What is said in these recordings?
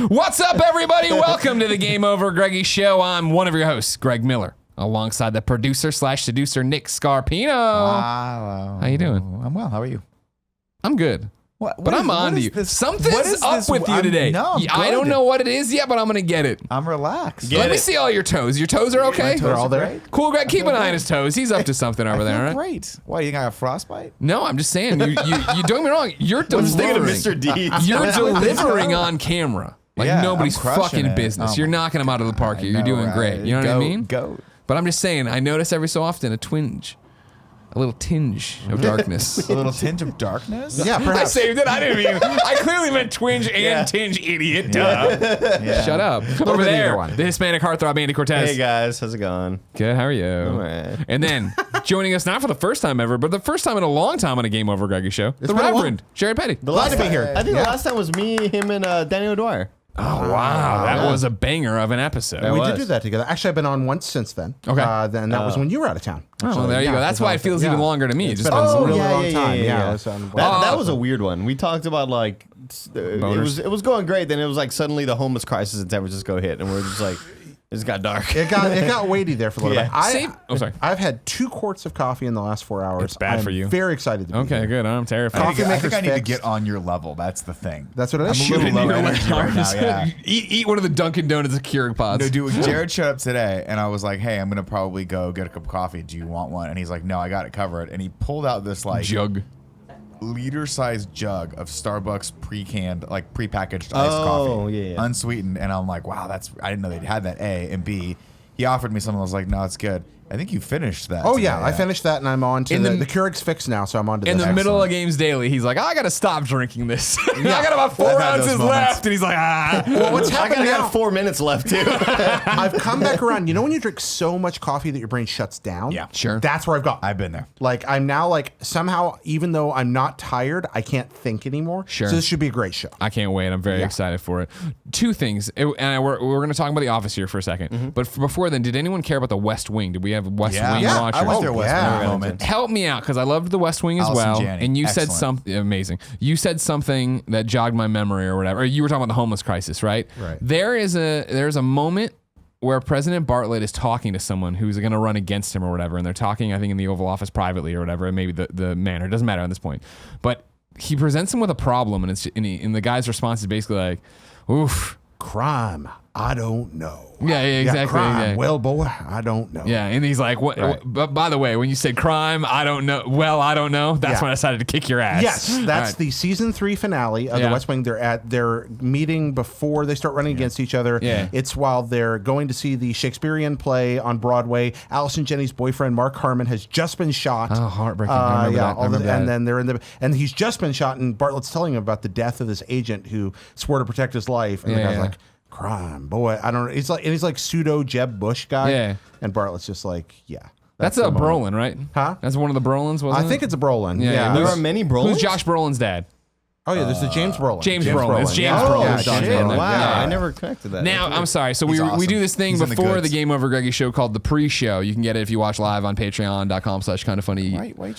What's up, everybody? Welcome to the GameOverGreggy show. I'm one of your hosts, Greg Miller, alongside the producer/seducer, Nick Scarpino. Hello. How you doing? I'm well. How are you? I'm good. But I'm on to you. Something's up with you today. I don't know what it is yet, but I'm going to get it. I'm relaxed. Let me see all your toes. Your toes are okay? They're all there. Cool, Greg. Keep an eye on his toes. He's up to something over there, right? Great. Why, you got a frostbite? No, I'm just saying. You don't get me wrong. You're delivering. Mr. D. You're delivering on camera. Like nobody's fucking it. business. You're knocking them out of the park here. You're doing great. You know what I mean? Go. But I'm just saying, I notice every so often a little tinge of darkness. A little tinge of darkness? Yeah, perhaps. I saved it. I didn't mean. I clearly meant twinge and tinge, idiot. Duh. Yeah. Shut up. Over there, the Hispanic heartthrob Andy Cortez. Hey guys, how's it going? Good. How are you? Alright. And then joining us not for the first time ever, but the first time in a long time on a Game Over Greggy show, the been a while. Reverend Jared Petty. Glad to be here. I think the last time was me, him, and Danny O'Dwyer. Oh wow, that was a banger of an episode. That We was. did do that together. Actually, I've been on once since then. Okay. Then that was when you were out of town. Oh, well, there you go. That's why it feels even longer to me. It's Just been a really yeah, long yeah, time. yeah. So I'm- That was a weird one. We talked about like it was going great. Then it was like suddenly the homeless crisis in San Francisco hit, and we're just like, it just got dark. It got weighty there for a little Yeah. bit. Sorry. I've had 2 quarts of coffee in the last 4 hours. It's bad I'm for you. Very excited to be Okay, here. good. I'm terrified. Coffee I think maker's I need to fixed. get on your level. That's the thing. That's what it is. I'm a little low energy right now, yeah. Eat one of the Dunkin' Donuts Keurig pods. No, dude, Jared showed up today, and I was like, hey, I'm going to probably go get a cup of coffee. Do you want one? And he's like, no, I got it covered. And he pulled out this, like, Jug. liter-sized jug of Starbucks pre-canned, like prepackaged iced Oh, coffee. yeah. Unsweetened. And I'm like, wow, I didn't know they had that, A. And B, he offered me something. I was like, no, it's good. I think you finished that. Oh today, yeah, I finished that and I'm on to the Keurig's fixed now, so I'm on to In this. the middle of Excellent. Games Daily, he's like, I gotta stop drinking this. I got about 4 I've had those ounces moments. left. And he's like, Well, what's I happened got now? 4 minutes left too. I've come back around. You know when you drink so much coffee that your brain shuts down? Yeah. Sure. That's where I've got. I've been there. Like I'm now like somehow, even though I'm not tired, I can't think anymore. Sure. So this should be a great show. I can't wait. I'm very excited for it. 2 things. We're going to talk about The Office here for a second. But before then, did anyone care about The West Wing? Did we have West Wing Yeah, watchers? I went there West yeah. Wing moment. Help me out, because I loved The West Wing as Allison well. Janney. And you said Excellent. something amazing. You said something that jogged my memory or whatever. Or you were talking about the homeless crisis, right? Right. There's a moment where President Bartlett is talking to someone who's going to run against him or whatever, and they're talking, I think, in the Oval Office privately or whatever, and maybe the manner. It doesn't matter at this point. But he presents him with a problem, and and the guy's response is basically like, oof. Crime, I don't know. Yeah, exactly. crime, Yeah. well, boy, I don't know. Yeah, and he's like, "What?" Right. But by the way, when you said crime, I don't know. Well, I don't know. That's Yeah. when I decided to kick your ass. Yes, that's All right. the season 3 finale of Yeah. The West Wing. They're at their meeting before they start running against each other. Yeah. It's while they're going to see the Shakespearean play on Broadway. Allison Janney's boyfriend, Mark Harmon, has just been shot. Oh, heartbreaking. I remember that. I remember that. And then they're and he's just been shot, and Bartlett's telling him about the death of this agent who swore to protect his life. And the guy's like, crime, boy, I don't know. He's like pseudo Jeb Bush guy. Yeah. And Bartlett's just like, yeah. That's the a moment. Brolin, right? Huh? That's one of the Brolins, wasn't it? I think it's a Brolin. Yeah, Yeah. There are many Brolins. Who's Josh Brolin's dad? Oh yeah, there's the James Brolin. James Brolin. It's James Yeah. Brolin. Yeah, Josh James Shit, Brolin. Brolin. wow, Yeah. I never connected that. Now, I'm sorry. So we awesome. do this thing He's in the before the goods. Game Over Greggy show called The Pre-Show. You can get it if you watch live on patreon.com/kindafunny. Why are you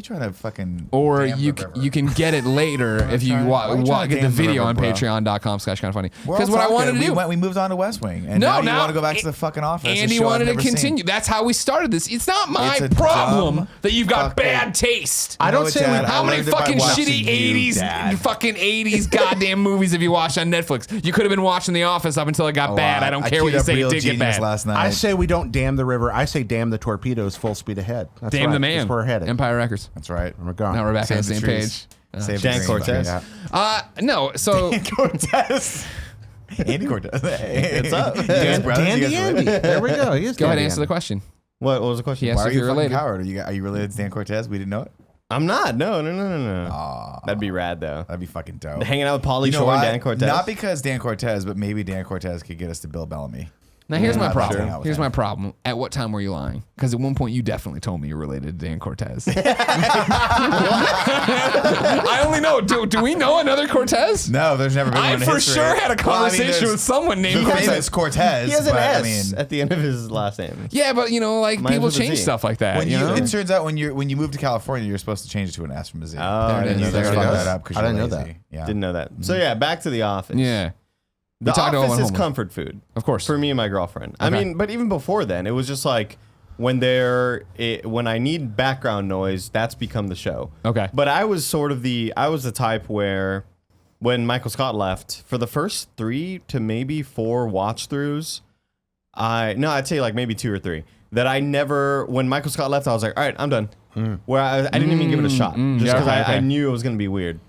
trying to fucking Or damn you the river? can get it later if you why are you trying to get the damn the video river, on bro? patreon.com/kindafunny. We're all Because what I talking. wanted to do. We moved on to West Wing, and No, now you now want to go back to the fucking office. a Andy show I've wanted to never seen. continue. That's how we started this. It's not my It's a problem dumb that you've got fucking- bad taste. I don't know say it, we. Dad. How I many learned it by fucking watching shitty you, Dad. fucking 80s goddamn movies have you watched on Netflix? You could have been watching The Office up until it got bad. I don't care what queued you up say. Real It did get Genius bad. last night. I say we don't dam the river. I say dam the torpedoes full speed ahead. That's Damn right. the man. That's where we're headed. Empire Records. That's right. We're gone. Now we're back on the Save same trees. page. Save Dan the Cortez. green. No, so Cortez. Andy Cortez. Hey, What's up? Dandy Andy. There we go. He is go ahead and Dandy answer the Andy. question. What was the question? Yes. Why are if you you're a fucking related. coward? Are you related to Dan Cortez? We didn't know it. I'm not. No. Aw, That'd be rad though. that'd be fucking dope. Hanging out with Pauly You know Shore and why? Dan Cortez. Not because Dan Cortez, but maybe Dan Cortez could get us to Bill Bellamy. Now here's my Not about to hang problem. out with Here's him. my problem. At what time were you lying? Because at one point you definitely told me you're related to Dan Cortez. I only know. Do we know another Cortez? No, there's never been one I in for history. sure had a conversation there's with someone named the Cortez. famous Cortez. He has an but, S I mean, at the end of his last name. Yeah, but like Mine's people with a change Z. stuff like that. when you know? it turns out when you move to California, you're supposed to change it to an S from a Z. Oh, I didn't you know just that. fuck that up because I you're didn't know lazy. that. Yeah. Didn't know that. So yeah, back to The Office. yeah, The talked about Office is homework. comfort food of course. for me and my girlfriend. I Okay. mean, but even before then, it was just like when I need background noise, that's become the show. Okay. But I was the type where when Michael Scott left, for the first 3 to maybe 4 watch throughs, I'd say like maybe 2 or 3, that I never, when Michael Scott left, I was like, all right, I'm done. Where I didn't even give it a shot, just yeah, because okay. I knew it was going to be weird.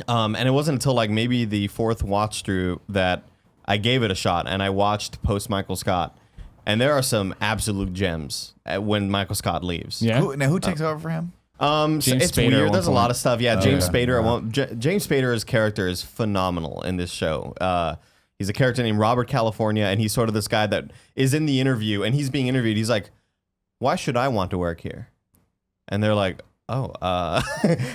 And it wasn't until like maybe the 4th watch through that I gave it a shot, and I watched post Michael Scott, and there are some absolute gems when Michael Scott leaves. Yeah. Who takes over for him? It's Spader at weird. one There's a point. lot of stuff. Yeah, James yeah. Spader. James Spader's character is phenomenal in this show. He's a character named Robert California, and he's sort of this guy that is in the interview, and he's being interviewed. He's like, "Why should I want to work here?" And they're like, "Oh,"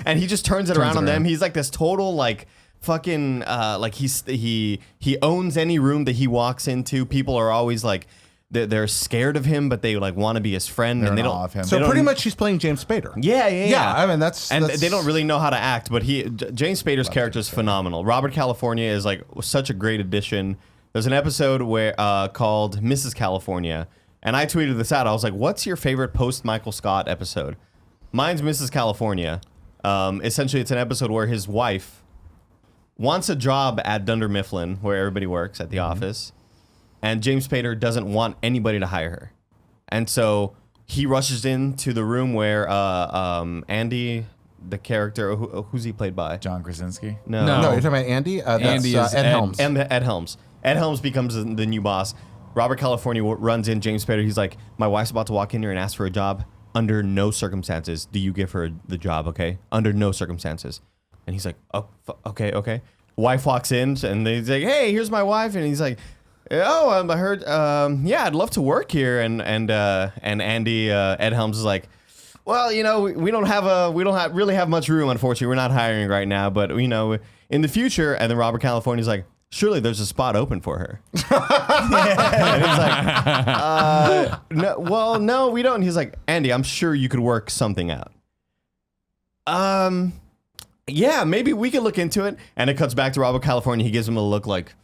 and he just turns it around on them. He's like this total like fucking like he owns any room that he walks into. People are always like they're scared of him, but they like want to be his friend, and they in don't. awe of him. So They pretty don't- much she's playing James Spader. Yeah. I mean, that's They don't really know how to act, but James Spader's character is phenomenal. Robert California is like such a great addition. There's an episode where called Mrs. California, and I tweeted this out. I was like, "What's your favorite post Michael Scott episode?" Mine's Mrs. California. Essentially, it's an episode where his wife wants a job at Dunder Mifflin, where everybody works at the office, and James Spader doesn't want anybody to hire her, and so he rushes into the room where Andy, the character, who's he played by? John Krasinski. No, No, you're talking about Andy. That's Andy is Ed Helms. Ed Helms. Ed Helms becomes the new boss. Robert California runs in. James Spader. He's like, "My wife's about to walk in here and ask for a job. Under no circumstances do you give her the job, okay? Under no circumstances." And he's like, "Oh, okay." Wife walks in, and he's like, "Hey, here's my wife." And he's like, "Oh, I heard. Yeah, I'd love to work here." And Andy, Ed Helms is like, "Well, we don't really have much room, unfortunately. We're not hiring right now, but in the future." And then Robert California's like, "Surely there's a spot open for her." And he's like, no, we don't. And he's like, "Andy, I'm sure you could work something out." Yeah, maybe we could look into it. And it cuts back to Robert California. He gives him a look like,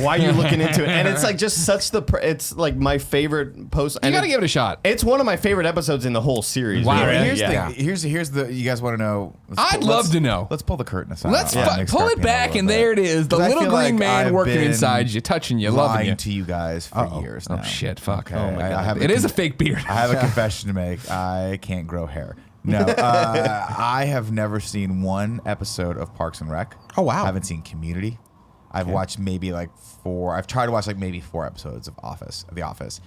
why are you looking into it? And it's like just such it's like my favorite post. You got to give it a shot. It's one of my favorite episodes in the whole series. Wow, really. really? Here's the. You guys want to know? I'd love to know. Let's pull the curtain aside. Let's on Nick pull it Scarpino back, a little and bit. there it is. The 'Cause I little feel green like man I've working been inside you, touching you, loving lying you. to you guys for years now. Oh shit! Fuck. Okay, I have It is a fake beard. I have a confession to make. I can't grow hair. No, I have never seen one episode of Parks and Rec. Oh, wow. I haven't seen Community. I've watched maybe like 4. I've tried to watch like maybe 4 episodes of The Office.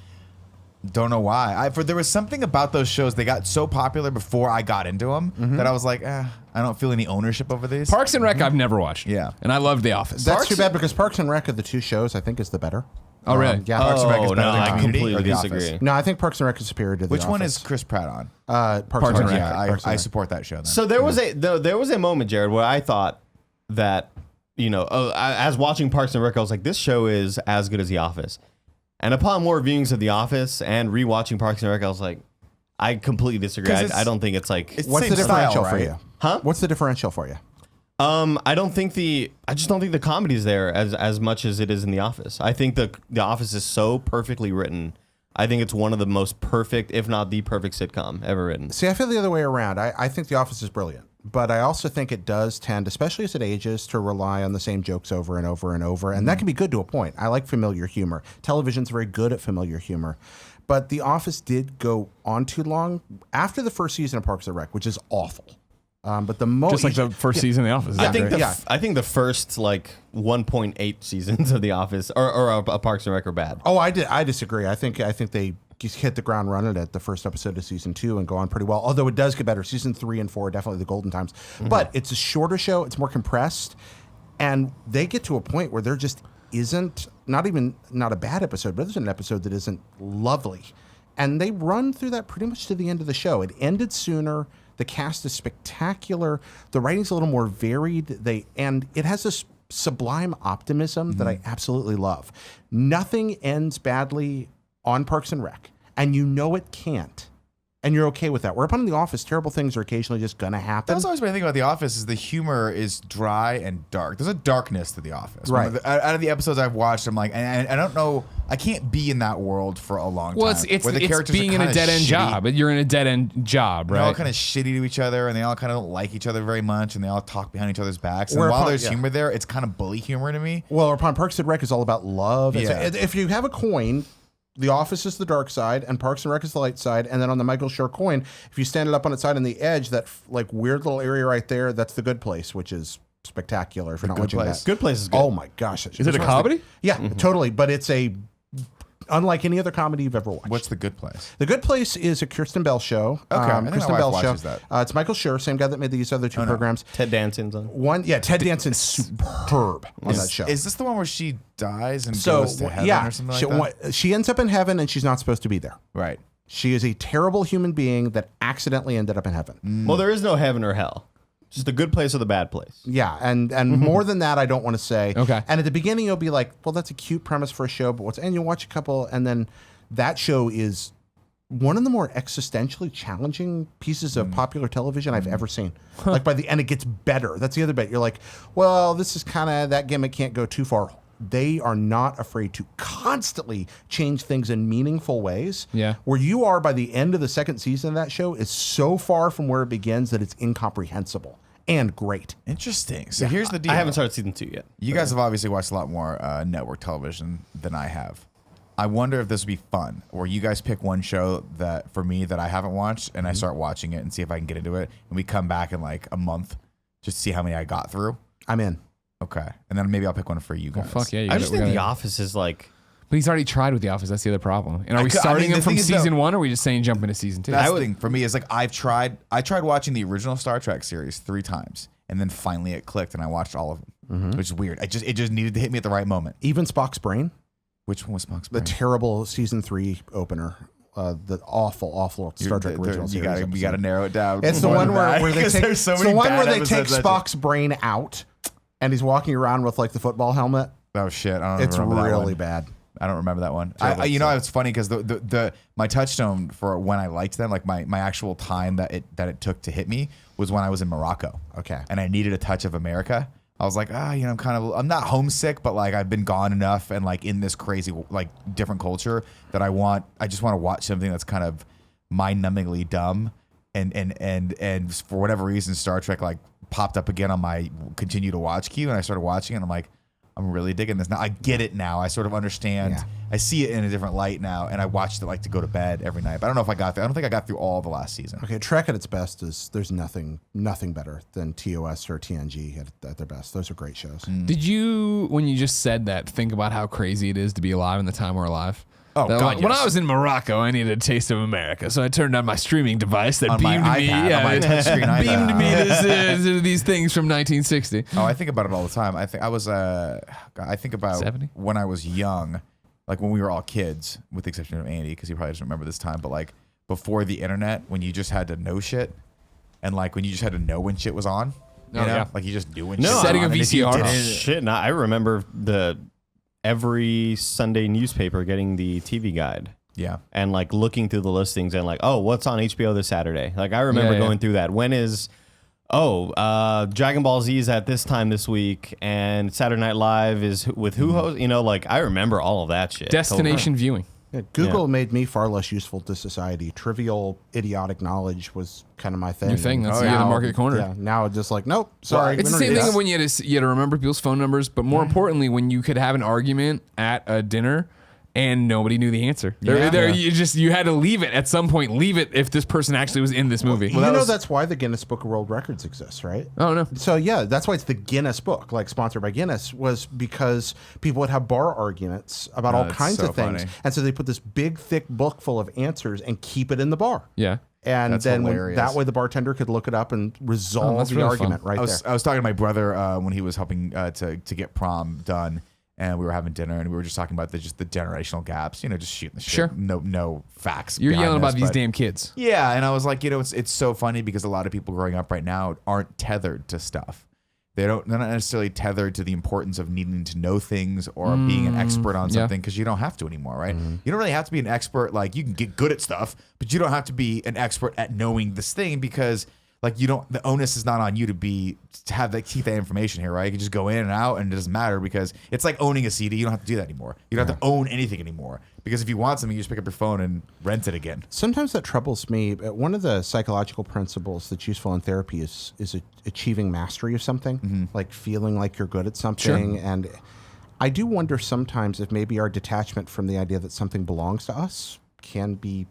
Don't know why. There was something about those shows. They got so popular before I got into them that I was like, I don't feel any ownership over these. Parks and Rec, I've never watched. Yeah. and I loved The Office. That's too bad because Parks and Rec of the 2 shows, I think, is the better. Oh, really? Yeah. Parks and Rec is Oh, better no, than I Community completely or The Office? disagree. No, I think Parks and Rec is superior to the Which one Office. is Chris Pratt on? Parks and Rec. Yeah, Parks and I Rec. support that show then. So there was a moment, Jared, where I thought that as watching Parks and Rec, I was like, this show is as good as The Office. And upon more viewings of The Office and rewatching Parks and Rec, I was like, I completely disagree. 'Cause I don't think it's like. What's same the differential style, for right? you? Huh? What's the differential for you? I just don't think the comedy's there as much as it is in The Office. I think the Office is so perfectly written. I think it's one of the most perfect, if not the perfect sitcom ever written. See, I feel the other way around. I think The Office is brilliant, but I also think it does tend, especially as it ages, to rely on the same jokes over and over and over, and that can be good to a point. I like familiar humor. Television's very good at familiar humor, but The Office did go on too long after the first season of Parks and Rec, which is awful. But the most Just like the first season of The Office. I think the first like 1.8 seasons of The Office or Parks and Rec are bad. Oh, I disagree. I think they just hit the ground running at the first episode of season 2 and go on pretty well. Although it does get better. Season 3 and 4 are definitely the golden times. But it's a shorter show. It's more compressed, and they get to a point where there just isn't not a bad episode, but there's an episode that isn't lovely. And they run through that pretty much to the end of the show. It ended sooner. The cast is spectacular. The writing's a little more varied. And it has this sublime optimism that I absolutely love. Nothing ends badly on Parks and Rec, and you know it can't. And you're okay with that. Whereupon in The Office, terrible things are occasionally just going to happen. That's always been the thing about The Office is the humor is dry and dark. There's a darkness to The Office. Right. Out of the episodes I've watched, I'm like, and I don't know, I can't be in that world for a long time. Well, it's where the characters being are in a kinda dead end shitty. job. You're in a dead end job, They're all right? kind of shitty to each other, and they all kind of don't like each other very much, and they all talk behind each other's backs. And Whereupon- while there's yeah. humor there, it's kind of bully humor to me. Well, upon Parks and Rec is all about love. Yeah. If you have a coin, The Office is the dark side, and Parks and Rec is the light side. And then on the Michael Schur coin, if you stand it up on its side on the edge, that like weird little area right there, that's The Good Place, which is spectacular. If you're not Good watching Place. that, Good Place is good. Oh my gosh, Is it a comedy? Yeah, totally. But it's unlike any other comedy you've ever watched. What's The Good Place? The Good Place is a Kirsten Bell show. Okay, I think my Kristen wife Bell watches show. that. It's Michael Schur, same guy that made these other two programs. Ted Danson's on. Ted Danson's superb on that show. Is this the one where she dies and goes to heaven or something like that? she ends up in heaven and she's not supposed to be there. Right. She is a terrible human being that accidentally ended up in heaven. Well, there is no heaven or hell. Just the good place or the bad place. Yeah, and more than that, I don't want to say. Okay. And at the beginning, you'll be like, well, that's a cute premise for a show, but and you watch a couple, and then that show is one of the more existentially challenging pieces of popular television I've ever seen. Like by the end, it gets better. That's the other bit. You're like, well, this is kind of, that gimmick can't go too far. They are not afraid to constantly change things in meaningful ways. Yeah. Where you are by the end of the second season of that show is so far from where it begins that it's incomprehensible and great. Interesting. So here's the deal. I haven't started season 2 yet. You guys have obviously watched a lot more network television than I have. I wonder if this would be fun, where you guys pick one show that for me that I haven't watched, and I start watching it and see if I can get into it, and we come back in like a month just to see how many I got through. I'm in. Okay, and then maybe I'll pick one for you guys. Fuck yeah. I just think The Office is like. But he's already tried with The Office. That's the other problem. And are we I starting mean, the him from thing is, season though- 1, or are we just saying jump into season 2? That's the thing for me is like I tried watching the original Star Trek series 3 times, and then finally it clicked, and I watched all of them, which is weird. It just needed to hit me at the right moment. Even Spock's Brain, Which one was Spock's the Brain? terrible season 3 opener, the awful Star Trek original You series. got to narrow it down. It's the more one than where that, they 'cause take there's so it's many the one bad where they take episodes. Spock's brain out, and he's walking around with like the football helmet. Oh shit! I don't It's remember that really one. bad. I don't remember that one. Terrible You know, it's funny because the my touchstone for when I liked them, like my actual time that it took to hit me was when I was in Morocco. Okay. And I needed a touch of America. I was like, I'm not homesick, but like I've been gone enough and like in this crazy like different culture that I just want to watch something that's kind of mind-numbingly dumb. And for whatever reason, Star Trek like popped up again on my continue to watch queue, and I started watching it. And I'm like, I'm really digging this now. I get it now. I sort of understand. Yeah. I see it in a different light now, and I watched it like to go to bed every night. But I don't know if I got there. I don't think I got through all the last season. Okay, Trek at its best is there's nothing better than TOS or TNG at their best. Those are great shows. Did you, when you just said that, think about how crazy it is to be alive in the time we're alive? Oh, That, God, like, when yes. I was in Morocco, I needed a taste of America, so I turned on my streaming device that On my beamed me, iPad, on my touchscreen iPad. beamed me these things from 1960. Oh, I think about it all the time. I think about 70? when I was young, like when we were all kids, with the exception of Andy, because he probably doesn't remember this time. But like before the internet, when you just had to know shit, and like when you just had to know when shit was on. You Oh, know? yeah. Like you just doing No, shit. Setting on, a and if you VCR. didn't- Shit, no, I remember every Sunday newspaper getting the TV guide. Yeah. And like looking through the listings and like, oh, what's on HBO this Saturday? Like I remember Yeah, yeah. going through that. When is Dragon Ball Z is at this time this week, and Saturday Night Live is with who hosts? You know, like I remember all of that shit. Destination viewing. Yeah, Google made me far less useful to society. Trivial, idiotic knowledge was kind of my thing. Your thing. That's Oh, you're yeah. the market corner. Yeah, now it's just like, nope, sorry. It's the we don't same do thing that. when you had to remember people's phone numbers, but more importantly, when you could have an argument at a dinner and nobody knew the answer. Yeah. You had to leave it at some point. Leave it if this person actually was in this movie. That's why the Guinness Book of World Records exists, right? Oh no. So yeah, that's why it's the Guinness book, like sponsored by Guinness, was because people would have bar arguments about all that's kinds so of things. funny. And so they put this big, thick book full of answers and keep it in the bar. Yeah. And That's then hilarious. that way the bartender could look it up and resolve that's the really argument fun. right I there. was talking to my brother when he was helping to get prom done, and we were having dinner, and we were just talking about the generational gaps. You know, just shooting the shit. Sure. No facts. You're behind yelling this, about these but- damn kids. Yeah, and I was like, it's so funny because a lot of people growing up right now aren't tethered to stuff. They're not necessarily tethered to the importance of needing to know things or being an expert on something because you don't have to anymore, right? You don't really have to be an expert. Like, you can get good at stuff, but you don't have to be an expert at knowing this thing because, like, the onus is not on you to keep that information here, right? You can just go in and out and it doesn't matter because it's like owning a CD. You don't have to do that anymore. You don't have to own anything anymore because if you want something, you just pick up your phone and rent it again. Sometimes that troubles me. One of the psychological principles that's useful in therapy is achieving mastery of something, like feeling like you're good at something. Sure. And I do wonder sometimes if maybe our detachment from the idea that something belongs to us can be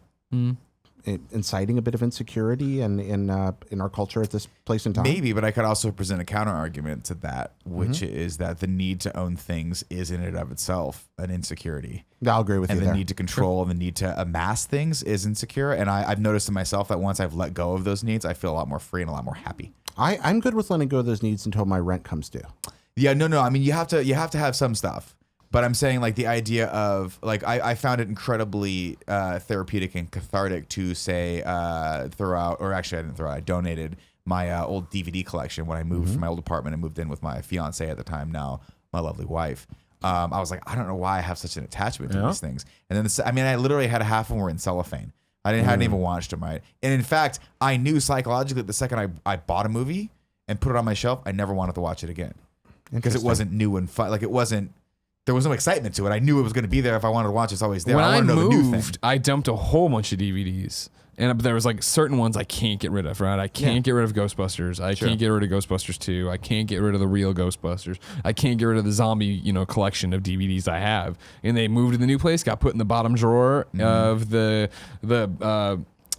inciting a bit of insecurity in our culture at this place and time. Maybe, but I could also present a counter argument to that, which is that the need to own things is in and of itself an insecurity. I'll agree with And you the there. need to control and the need to amass things is insecure. And I've noticed in myself that once I've let go of those needs, I feel a lot more free and a lot more happy. I'm good with letting go of those needs until my rent comes due. Yeah, no. I mean, you have to have some stuff. But I'm saying, like, the idea of, like, I found it incredibly therapeutic and cathartic to say throw out, or actually I didn't throw out, I donated my old DVD collection when I moved from my old apartment and moved in with my fiance at the time, now my lovely wife. I was like, I don't know why I have such an attachment to these things. And then, I literally had half of them were in cellophane. Hadn't even watched them, right? And in fact, I knew psychologically the second I bought a movie and put it on my shelf, I never wanted to watch it again. Because it wasn't new and fun. Like, there was no excitement to it. I knew it was going to be there. If I wanted to watch it, it's always there. When I want to know the new thing. moved, I dumped a whole bunch of DVDs. And there was like certain ones I can't get rid of, right? I can't get rid of Ghostbusters. I can't get rid of Ghostbusters 2. I can't get rid of the real Ghostbusters. I can't get rid of the zombie, collection of DVDs I have. And they moved to the new place, got put in the bottom drawer of the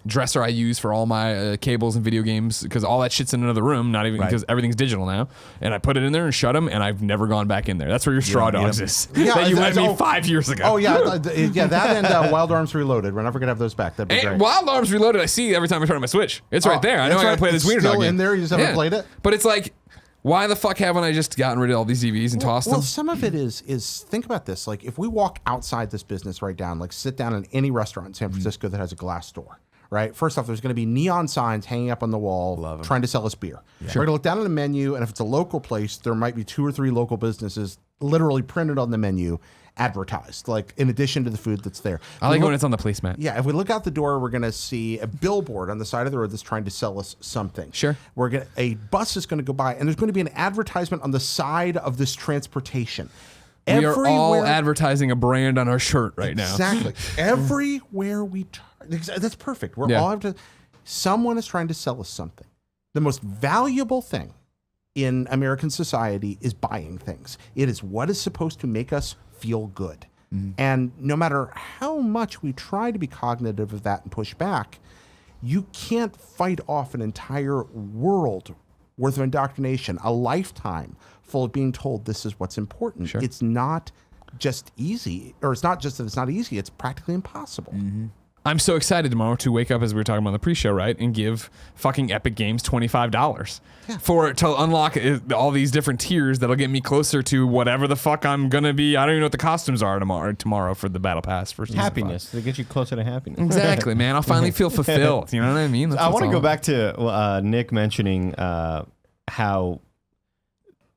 dresser I use for all my cables and video games because all that shit's in another room, not even because everything's digital now. And I put it in there and shut them, and I've never gone back in there. That's where your straw dogs is. Yeah, that you lent me 5 years ago. Oh yeah, that and Wild Arms Reloaded. We're never gonna have those back. That'd be great. And Wild Arms Reloaded, I see every time I turn on my Switch. It's right there. I know I gotta play this Wiener Dog Still game. in there. You just haven't played it. But it's like, why the fuck haven't I just gotten rid of all these DVDs and tossed Well, them? some of it is think about this. Like, if we walk outside this business right down, like sit down in any restaurant in San Francisco that has a glass door. Right. First off, there's going to be neon signs hanging up on the wall trying to sell us beer. We're going to look down at the menu, and if it's a local place, there might be 2 or 3 local businesses literally printed on the menu, advertised, like in addition to the food that's there. I like when it's on the placemat. Yeah, if we look out the door, we're going to see a billboard on the side of the road that's trying to sell us something. Sure. A bus is going to go by, and there's going to be an advertisement on the side of this transportation. We are all advertising a brand on our shirt right now. Exactly. Everywhere we turn. That's perfect. We're all someone is trying to sell us something. The most valuable thing in American society is buying things. It is what is supposed to make us feel good. And no matter how much we try to be cognitive of that and push back, you can't fight off an entire world worth of indoctrination, a lifetime full of being told this is what's important. Sure. It's not just easy, or it's not just that it's not easy, it's practically impossible. I'm so excited tomorrow to wake up, as we were talking about on the pre-show, right, and give fucking Epic Games $25 to unlock all these different tiers that'll get me closer to whatever the fuck I'm gonna be. I don't even know what the costumes are tomorrow for the Battle Pass for season Happiness. They get you closer to happiness. Exactly, man. I'll finally feel fulfilled. You know what I mean? I want to go back to Nick mentioning how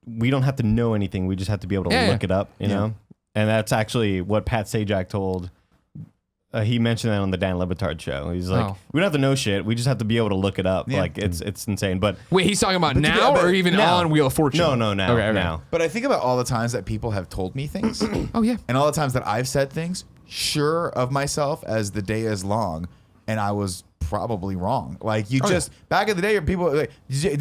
we don't have to know anything. We just have to be able to look it up, you know? And that's actually what Pat Sajak told. He mentioned that on the Dan Le Batard show. He's like, we don't have to know shit. We just have to be able to look it up. Like, it's insane. But wait, he's talking about now or even now. on Wheel of Fortune? No, now. Okay. Now. But I think about all the times that people have told me things. Oh, yeah. And all the times that I've said things, sure of myself as the day is long, and I was probably wrong. Like, back in the day, people, like,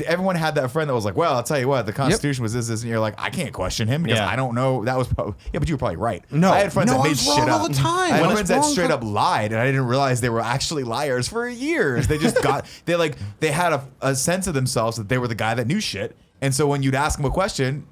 everyone had that friend that was like, well, I'll tell you what, the Constitution was this, and you're like, I can't question him because I don't know. That was probably, but you were probably right. No, I had friends that I made was shit wrong up all the time. I had When friends it's that wrong, straight up lied, and I didn't realize they were actually liars for years. They just they had a sense of themselves that they were the guy that knew shit. And so when you'd ask them a question,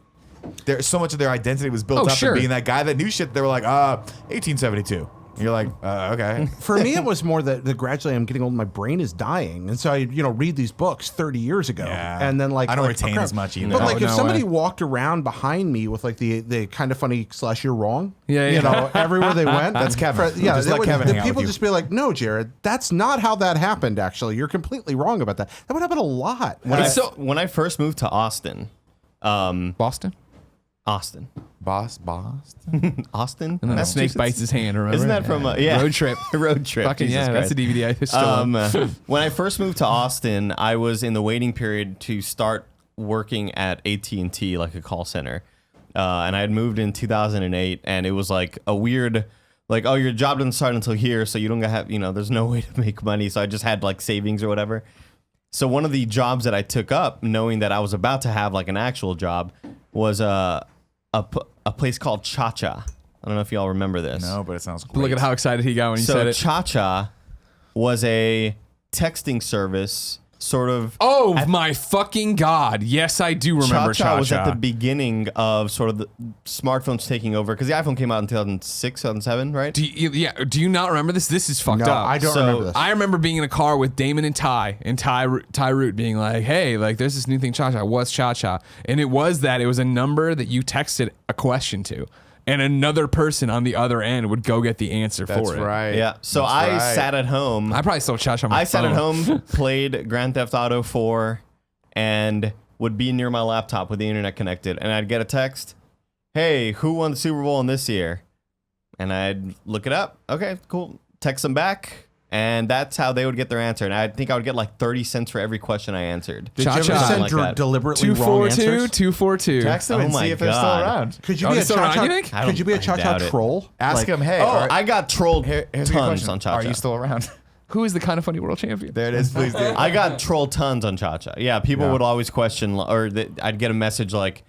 so much of their identity was built up in being that guy that knew shit. They were like, 1872. You're like, okay. For me, it was more that gradually I'm getting old, my brain is dying, and so I read these books 30 years ago, and then like I don't like, retain as much either. But like if No somebody way. walked around behind me with like the kind of funny / you're wrong, Yeah. everywhere they went, That's Kevin. Yeah, Just let Kevin the hang out people with you. just be like, no, Jared, that's not how that happened. Actually, you're completely wrong about that. That would happen a lot. When I first moved to Austin, Boston? Austin. Boston. Austin? And then a snake bites his hand, remember? Isn't that from Road Trip. Road Trip. Fucking Jesus yeah, that's Christ. a DVD I still own. When I first moved to Austin, I was in the waiting period to start working at AT&T, like a call center. And I had moved in 2008, and it was like a weird, like, oh, your job doesn't start until here, so you don't have, there's no way to make money. So I just had like savings or whatever. So one of the jobs that I took up, knowing that I was about to have like an actual job, was a place called Cha-Cha. I don't know if y'all remember this. No, but it sounds great. Look at how excited he got when you So said it. Cha-Cha was a texting service, sort of. Oh my fucking God. Yes, I do remember Cha-Cha was at the Cha-Cha. beginning of sort of the smartphones taking over, because the iPhone came out in 2006, 2007, right? Do you not remember this? This is fucked No, up. I don't So, remember this. I remember being in a car with Damon and Ty Root being like, hey, like there's this new thing, Cha-Cha. What's Cha-Cha? And it was a number that you texted a question to, and another person on the other end would go get the answer That's for it. right. Yeah. So That's I right. sat at home. I probably still Cha-Cha on my I sat at phone. home, played Grand Theft Auto 4, and would be near my laptop with the internet connected, and I'd get a text, hey, who won the Super Bowl in this year? And I'd look it up. Okay, cool. Text them back, and that's how they would get their answer. And I think I would get like 30 cents for every question I answered. Did you ever Cha-Cha. send Like that. deliberately wrong answers? 242. Text them Oh and my see if they're still God. around. Could you Oh, be a they still around, Cha-Cha? you think? Could you be a I Cha-Cha doubt it. troll? Ask Like, him, hey, Oh, I got trolled here's a good tons question. on Cha-Cha. Are you still around? Who is the Kind of Funny World Champion? There it is. Please do. I got trolled tons on Cha-Cha. Yeah, people Yeah. would always question, or I'd get a message like,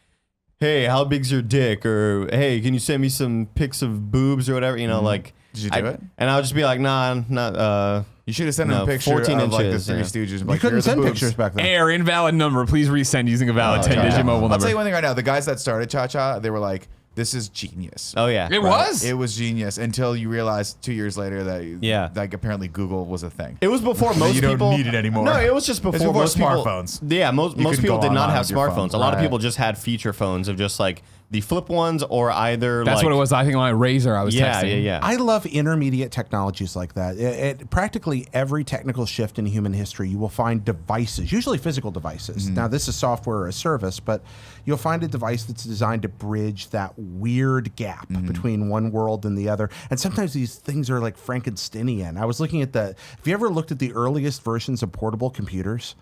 hey, how big's your dick? Or, hey, can you send me some pics of boobs or whatever? Like. Did you do it? And I would just be like, nah, not. You should have sent him No, a picture 14 of like the inches, Three yeah. Stooges. You couldn't send pictures back then. Error, invalid number. Please resend using a valid 10-digit mobile I'll number. tell you one thing right now. The guys that started Cha-Cha, they were like, this is genius. Oh, yeah. It was? It was genius until you realized 2 years later that Yeah. like apparently Google was a thing. It was before most you don't people need it anymore. No, it was just before, It's before most people- smartphones. Yeah, most You could people go did not online have with your phone. smartphones. A lot of Right. people just had feature phones of just like the flip ones, or either That's like, what it was. I think on my Razor I was Yeah, texting. yeah. I love intermediate technologies like that. Practically every technical shift in human history, you will find devices, usually physical devices. Now, this is software as a service, but you'll find a device that's designed to bridge that weird gap between one world and the other. And sometimes these things are like Frankensteinian. I was looking at have you ever looked at the earliest versions of portable computers?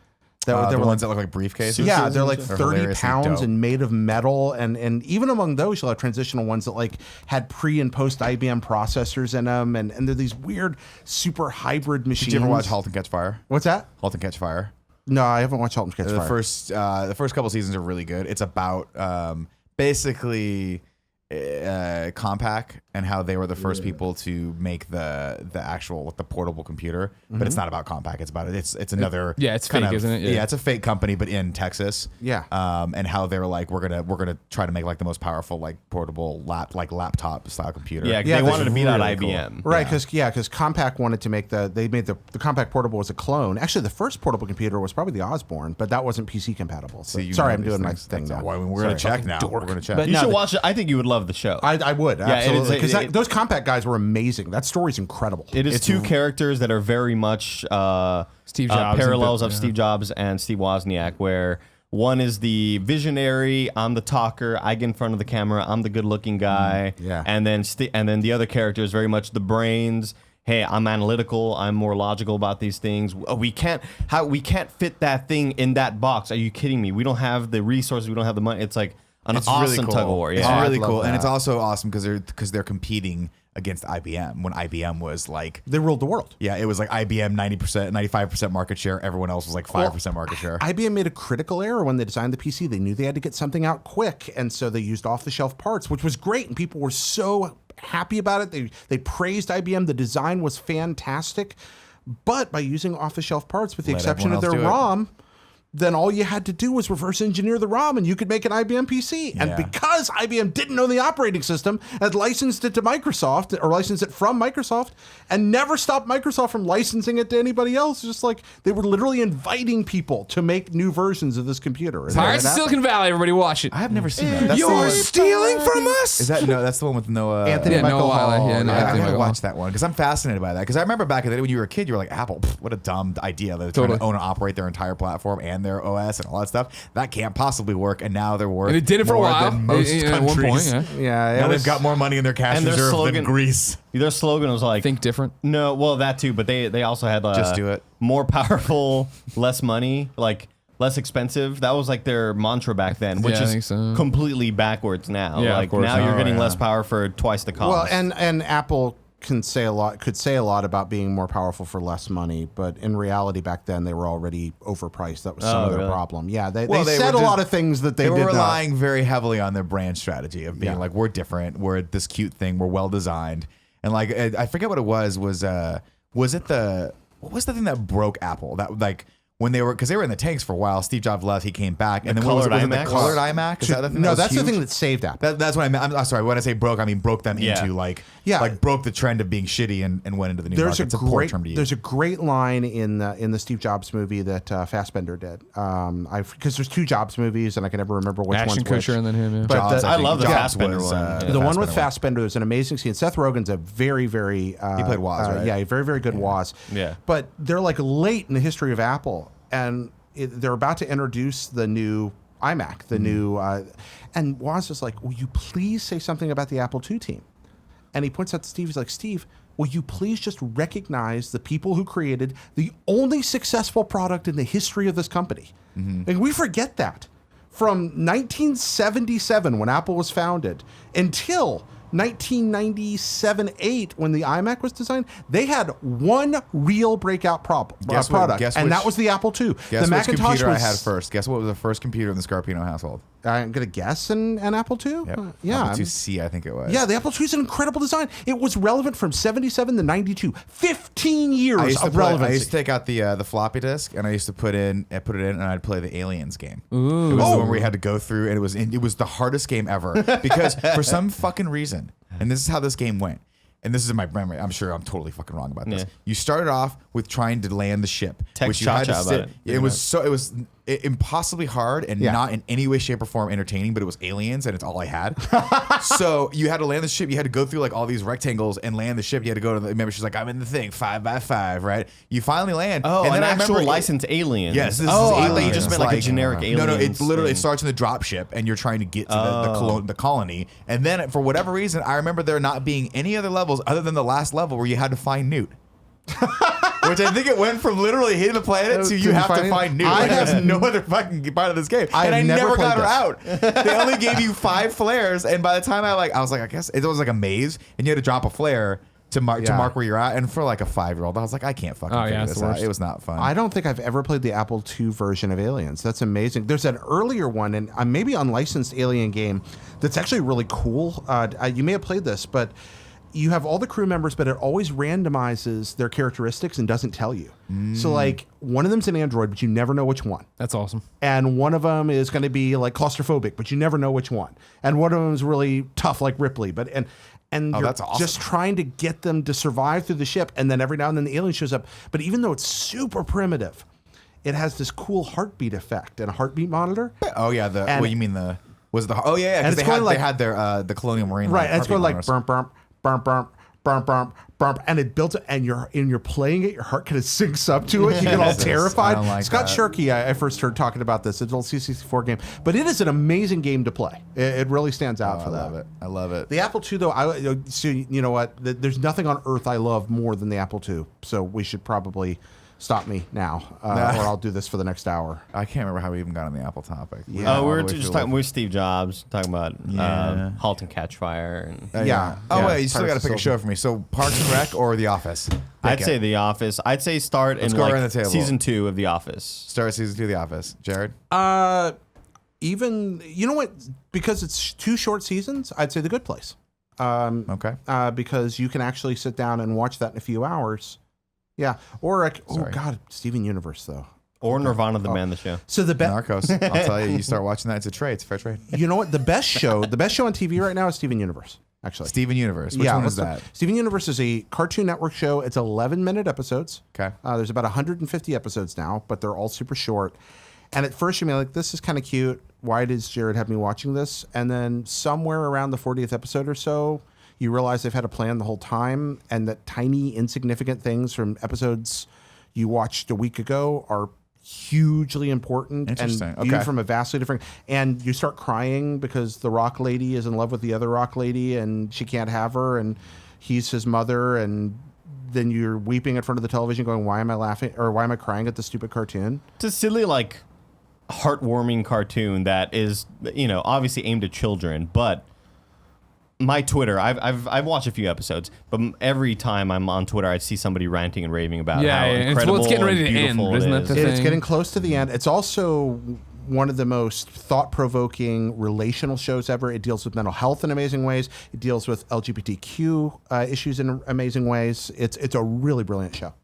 They The were ones that look like briefcases. yeah, they're like They're 30 hilariously pounds dope. and made of metal. And even among those, you'll have transitional ones that like had pre and post IBM processors in them. And they're these weird, super hybrid machines. Did you ever watch *Halt and Catch Fire*? What's that? *Halt and Catch Fire*. No, I haven't watched Halt and Catch The Fire. first couple seasons are really good. It's about basically Compaq and how they were the first people to make the actual the portable computer, but it's not about Compaq. It's about it's another it's kind fake, of- isn't it? Yeah, it's a fake company, but in Texas. Yeah. And how they were like, we're gonna try to make like the most powerful like portable laptop style computer. Yeah, Yeah, they that's wanted to beat out really cool. IBM. Right, because Compaq wanted to make the Compaq Portable as a clone. Actually, the first portable computer was probably the Osborne, but that wasn't PC compatible. So, So you sorry, know I'm these doing my things. thing That's now. all. Well, we're gonna check now. We're gonna check. But You no, should the- watch it. I think you would love the show. I would, it is- absolutely. Because it- those Compaq guys were amazing. That story's incredible. It is two characters that are very much Steve Jobs parallels and of Steve Jobs and Steve Wozniak, where one is the visionary, I'm the talker, I get in front of the camera, I'm the good-looking guy, yeah. and then the other character is very much the brains. Hey, I'm analytical. I'm more logical about these things. We can't fit that thing in that box. Are you kidding me? We don't have the resources. We don't have the money. It's like an It's awesome really cool. tug of war. It's Yeah. really love cool, and that. it's also awesome because they're competing against IBM when IBM was like. They ruled the world. Yeah, it was like IBM 90%, 95% market share. Everyone else was like 5% market share. IBM made a critical error when they designed the PC. They knew they had to get something out quick, and so they used off-the-shelf parts, which was great, and people were so happy about it. They praised IBM. The design was fantastic, but by using off-the-shelf parts, with the Let exception of everyone their else do it. ROM, then all you had to do was reverse engineer the ROM and you could make an IBM PC. And because IBM didn't know the operating system, had licensed it to Microsoft or licensed it from Microsoft and never stopped Microsoft from licensing it to anybody else. Just like they were literally inviting people to make new versions of this computer. Pirates of Silicon Valley, everybody watch it. I have never seen that. That's the You're one- stealing from us? Is that no? That's the one with Noah. Anthony Michael Noah Wiley. Hall. Yeah, no, I Anthony gotta Michael watch that one because I'm fascinated by that. Because I remember back in the day when you were a kid, you were like, Apple, what a dumb idea. They're trying to own and operate their entire platform and their OS and all that stuff. That can't possibly work. And now they're worth. And it did it for a more while. than most At one countries. point, yeah. Now they've got more money in their cash And their reserve slogan- than Greece. Their slogan was like, Think different. no, well, that too, but they also had Just do it. more powerful, less money, like less expensive. That was like their mantra back then, which Yeah, I is think so. completely backwards now. Yeah, of like course. now you're Oh, getting yeah. less power for twice the cost. Well, and Apple could say a lot about being more powerful for less money, but in reality back then they were already overpriced. That was some of their really? problem. Yeah, they Well, they said were a lot just- of things that They they were did relying very heavily on their brand strategy of being Yeah. like, we're different, we're this cute thing, we're well designed, and like I forget what it was it the what was the thing that broke Apple that like. When they were, because they were in the tanks for a while, Steve Jobs left, he came back, and then what was it, colored the iMac? colored iMac? Is that the thing? No, that was that's the huge? thing that saved Apple. That's what I meant. I'm sorry. When I say broke, I mean broke them Yeah. into like Yeah. broke the trend of being shitty and went into the new There's market. It's a poor term to use. a great line in the Steve Jobs movie that Fassbender did. Because there's two Jobs movies and I can never remember which Ashton one's which. Kutcher and then him. Yeah. But Jobs, the- I think. love the Jobs Fassbender was, one. the Yeah. The one with Fassbender Fassbender, there's an amazing scene. Seth Rogen's a very, very... He played Woz, right? Yeah, a very, very good Woz. Yeah. But they're like late in the history of Apple, and they're about to introduce the new iMac, the new... and Woz is like, will you please say something about the Apple II team? And he points out to Steve, he's like, Steve, will you please just recognize the people who created the only successful product in the history of this company? And we forget that. From 1977, when Apple was founded, until 1997-8, when the iMac was designed, they had one real breakout product, guess and which- that was the Apple II. Guess The which Macintosh computer was, I had first? Guess what was the first computer in the Scarpino household? I'm gonna guess an Apple II. Yep. Yeah, Apple IIc, I think it was. yeah. The Apple II is an incredible design. It was relevant from 77 to 92. 15 years I used to of relevancy. I used to take out the floppy disk and I used to put it in, and I'd play the Aliens game. Ooh. It was the one where you had to go through, and it was the hardest game ever because for some fucking reason, and this is how this game went. And this is in my memory. I'm sure I'm totally fucking wrong about this. Yeah. You started off with trying to land the ship, Text which you had to Cha-Cha sit. about it. It was impossibly hard and Yeah. not in any way, shape, or form entertaining. But it was aliens, and it's all I had. So you had to land the ship. You had to go through like all these rectangles and land the ship. You had to go to the. Remember, she's like, I'm in the thing 5x5, right? You finally land. oh, and an then I actual remember licensed alien. Yes, this oh, is I thought you aliens. just meant like a generic alien. No, it's literally it thing. starts in the drop ship, and you're trying to get to the colony, and then for whatever reason, I remember there not being any other levels other than the last level where you had to find Newt. Which I think it went from literally hitting the planet to you have to find Newt. I There's have no other fucking part of this game, I've and I never never got played her out. They only gave you 5 flares, and by the time I was like, I guess it was like a maze, and you had to drop a flare to mark where you're at. And for like a 5-year-old, I was like, I can't fucking figure it's this the out. worst. It was not fun. I don't think I've ever played the Apple II version of Aliens. That's amazing. There's an earlier one, and maybe unlicensed Alien game that's actually really cool. You may have played this, but you have all the crew members, but it always randomizes their characteristics and doesn't tell you. So like one of them's an android, but you never know which one. That's awesome. And one of them is going to be like claustrophobic, but you never know which one. And one of them is really tough, like Ripley. And you're that's awesome. just trying to get them to survive through the ship. And then every now and then the alien shows up. But even though it's super primitive, it has this cool heartbeat effect and a heartbeat monitor. Oh yeah, And- what you mean the was the oh yeah, And because it's they going had their the Colonial Marine Right. And it's going like heartbeat burp, burp, burp, burp, burp, burp, burp. And it builds it, and you're playing it, your heart kind of syncs up to it. You get all Jesus, terrified. I don't like Scott that. Shirky, I first heard talking about this. It's an old C64 game. But it is an amazing game to play. It really stands out for I that. love it. I love it. The Apple II, though, so you know what? There's nothing on earth I love more than the Apple II. So we should probably stop me now, or I'll do this for the next hour. I can't remember how we even got on the Apple topic. Yeah. Oh, we were All the way just through talking with Steve Jobs, talking about Yeah. Halt and Catch Fire. And Yeah. Oh Yeah. wait, you still got to Pirates pick a of show for me. So Parks and Rec or The Office? I'd Pick say it. The Office. I'd say start in go like around the table. season 2 of The Office. Start season 2 of The Office. Jared. Even you know what? Because it's 2 short seasons, I'd say The Good Place. Okay. Because you can actually sit down and watch that in a few hours. Yeah. Or oh Sorry. god, Steven Universe though. Or Nirvana, the band, the show. So the best. Narcos. I'll tell you, you start watching that, it's a trade. It's a fair trade. You know what? The best show on TV right now is Steven Universe. Actually, Steven Universe. Which one is that? Steven Universe is a Cartoon Network show. It's 11-minute episodes. Okay. There's about 150 episodes now, but they're all super short. And at first you're like, this is kind of cute. Why does Jared have me watching this? And then somewhere around the 40th episode or so, you realize they've had a plan the whole time, and that tiny, insignificant things from episodes you watched a week ago are hugely important and viewed from a vastly different. And you start crying because the rock lady is in love with the other rock lady and she can't have her, and he's his mother, and then you're weeping in front of the television going, why am I laughing, or why am I crying at this stupid cartoon? It's a silly, like, heartwarming cartoon that is, obviously aimed at children, but my Twitter, I've watched a few episodes, but every time I'm on Twitter, I see somebody ranting and raving about how incredible it's getting ready and to end, beautiful isn't it that is. the thing? It's getting close to the end. It's also one of the most thought-provoking relational shows ever. It deals with mental health in amazing ways. It deals with LGBTQ issues in amazing ways. It's a really brilliant show.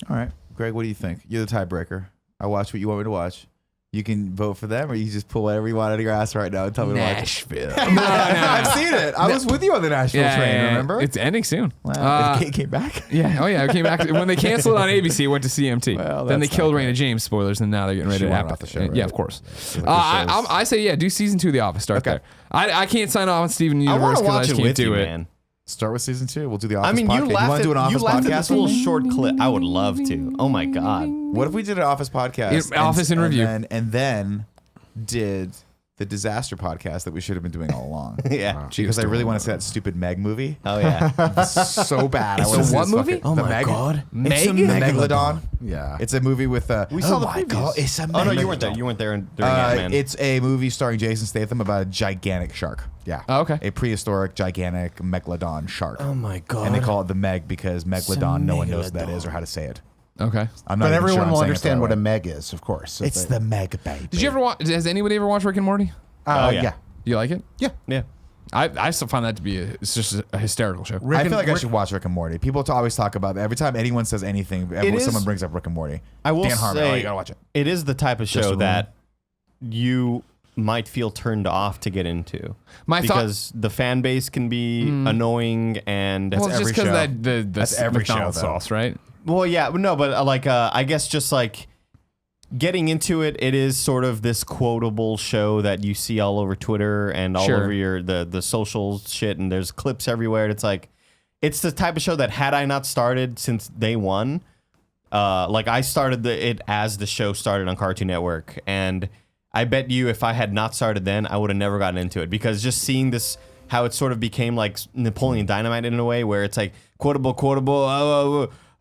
All right. Greg, what do you think? You're the tiebreaker. I watch what you want me to watch. You can vote for them, or you just pull whatever you want out of your ass right now and tell me to watch it. Nashville. I've seen it. I was with you on the Nashville train, remember? It's ending soon. Wow. It came back? Yeah. Oh, yeah. It came back. When they canceled it on ABC, it went to CMT. Well, then they that's killed not Raina James, spoilers, and now they're getting ready to wanted happen. off the show, right? Yeah, of course. Like I say, yeah, do season 2 of The Office. Start there. I can't sign off on Steven I Universe want to because I watch just it can't with do you, it. man. Start with season 2. We'll do the Office I mean, podcast. you laughed want to do an at Office this podcast? little short clip. I would love to. Oh my god. What if we did an Office podcast? Office in review. And then did the disaster podcast that we should have been doing all along. Yeah. Because I really want to see that stupid Meg movie. Oh yeah. So bad. I It's wanna a see what this movie? fucking- Oh the my Meg? God. It's a Meg? Megalodon. Yeah. It's a movie with We saw the my previews. God, it's a Oh no, you weren't Megalodon. there. You weren't there during Ant-Man. It's a movie starring Jason Statham about a gigantic shark. Yeah. Oh, okay. A prehistoric, gigantic megalodon shark. Oh my god. And they call it the Meg because megalodon, no one knows what that is or how to say it. Okay. I'm not But even everyone sure I'm will saying it understand the what right a way. meg is, of course. It's the Meg, baby. Did you ever watch? Has anybody ever watched Rick and Morty? Oh, yeah. Yeah. You like it? Yeah. Yeah. I still find that to be it's just a hysterical show. I feel like I should watch Rick and Morty. People always talk about it. Every time anyone says anything, is- someone brings up Rick and Morty. I will Dan Harmon, say you gotta watch it. It is the type of Just show a that you might feel turned off to get into. My thought- because the fan base can be annoying and Well, it's just every because show. that the That's every show, McDonald's though. sauce, right? well, yeah, no, but I guess just like getting into it, it is sort of this quotable show that you see all over Twitter and all Sure. over your the social shit, and there's clips everywhere. And it's like, it's the type of show that had I not started since day one, like I started it as the show started on Cartoon Network, and I bet you if I had not started then, I would have never gotten into it, because just seeing this, how it sort of became like Napoleon Dynamite in a way, where it's like quotable,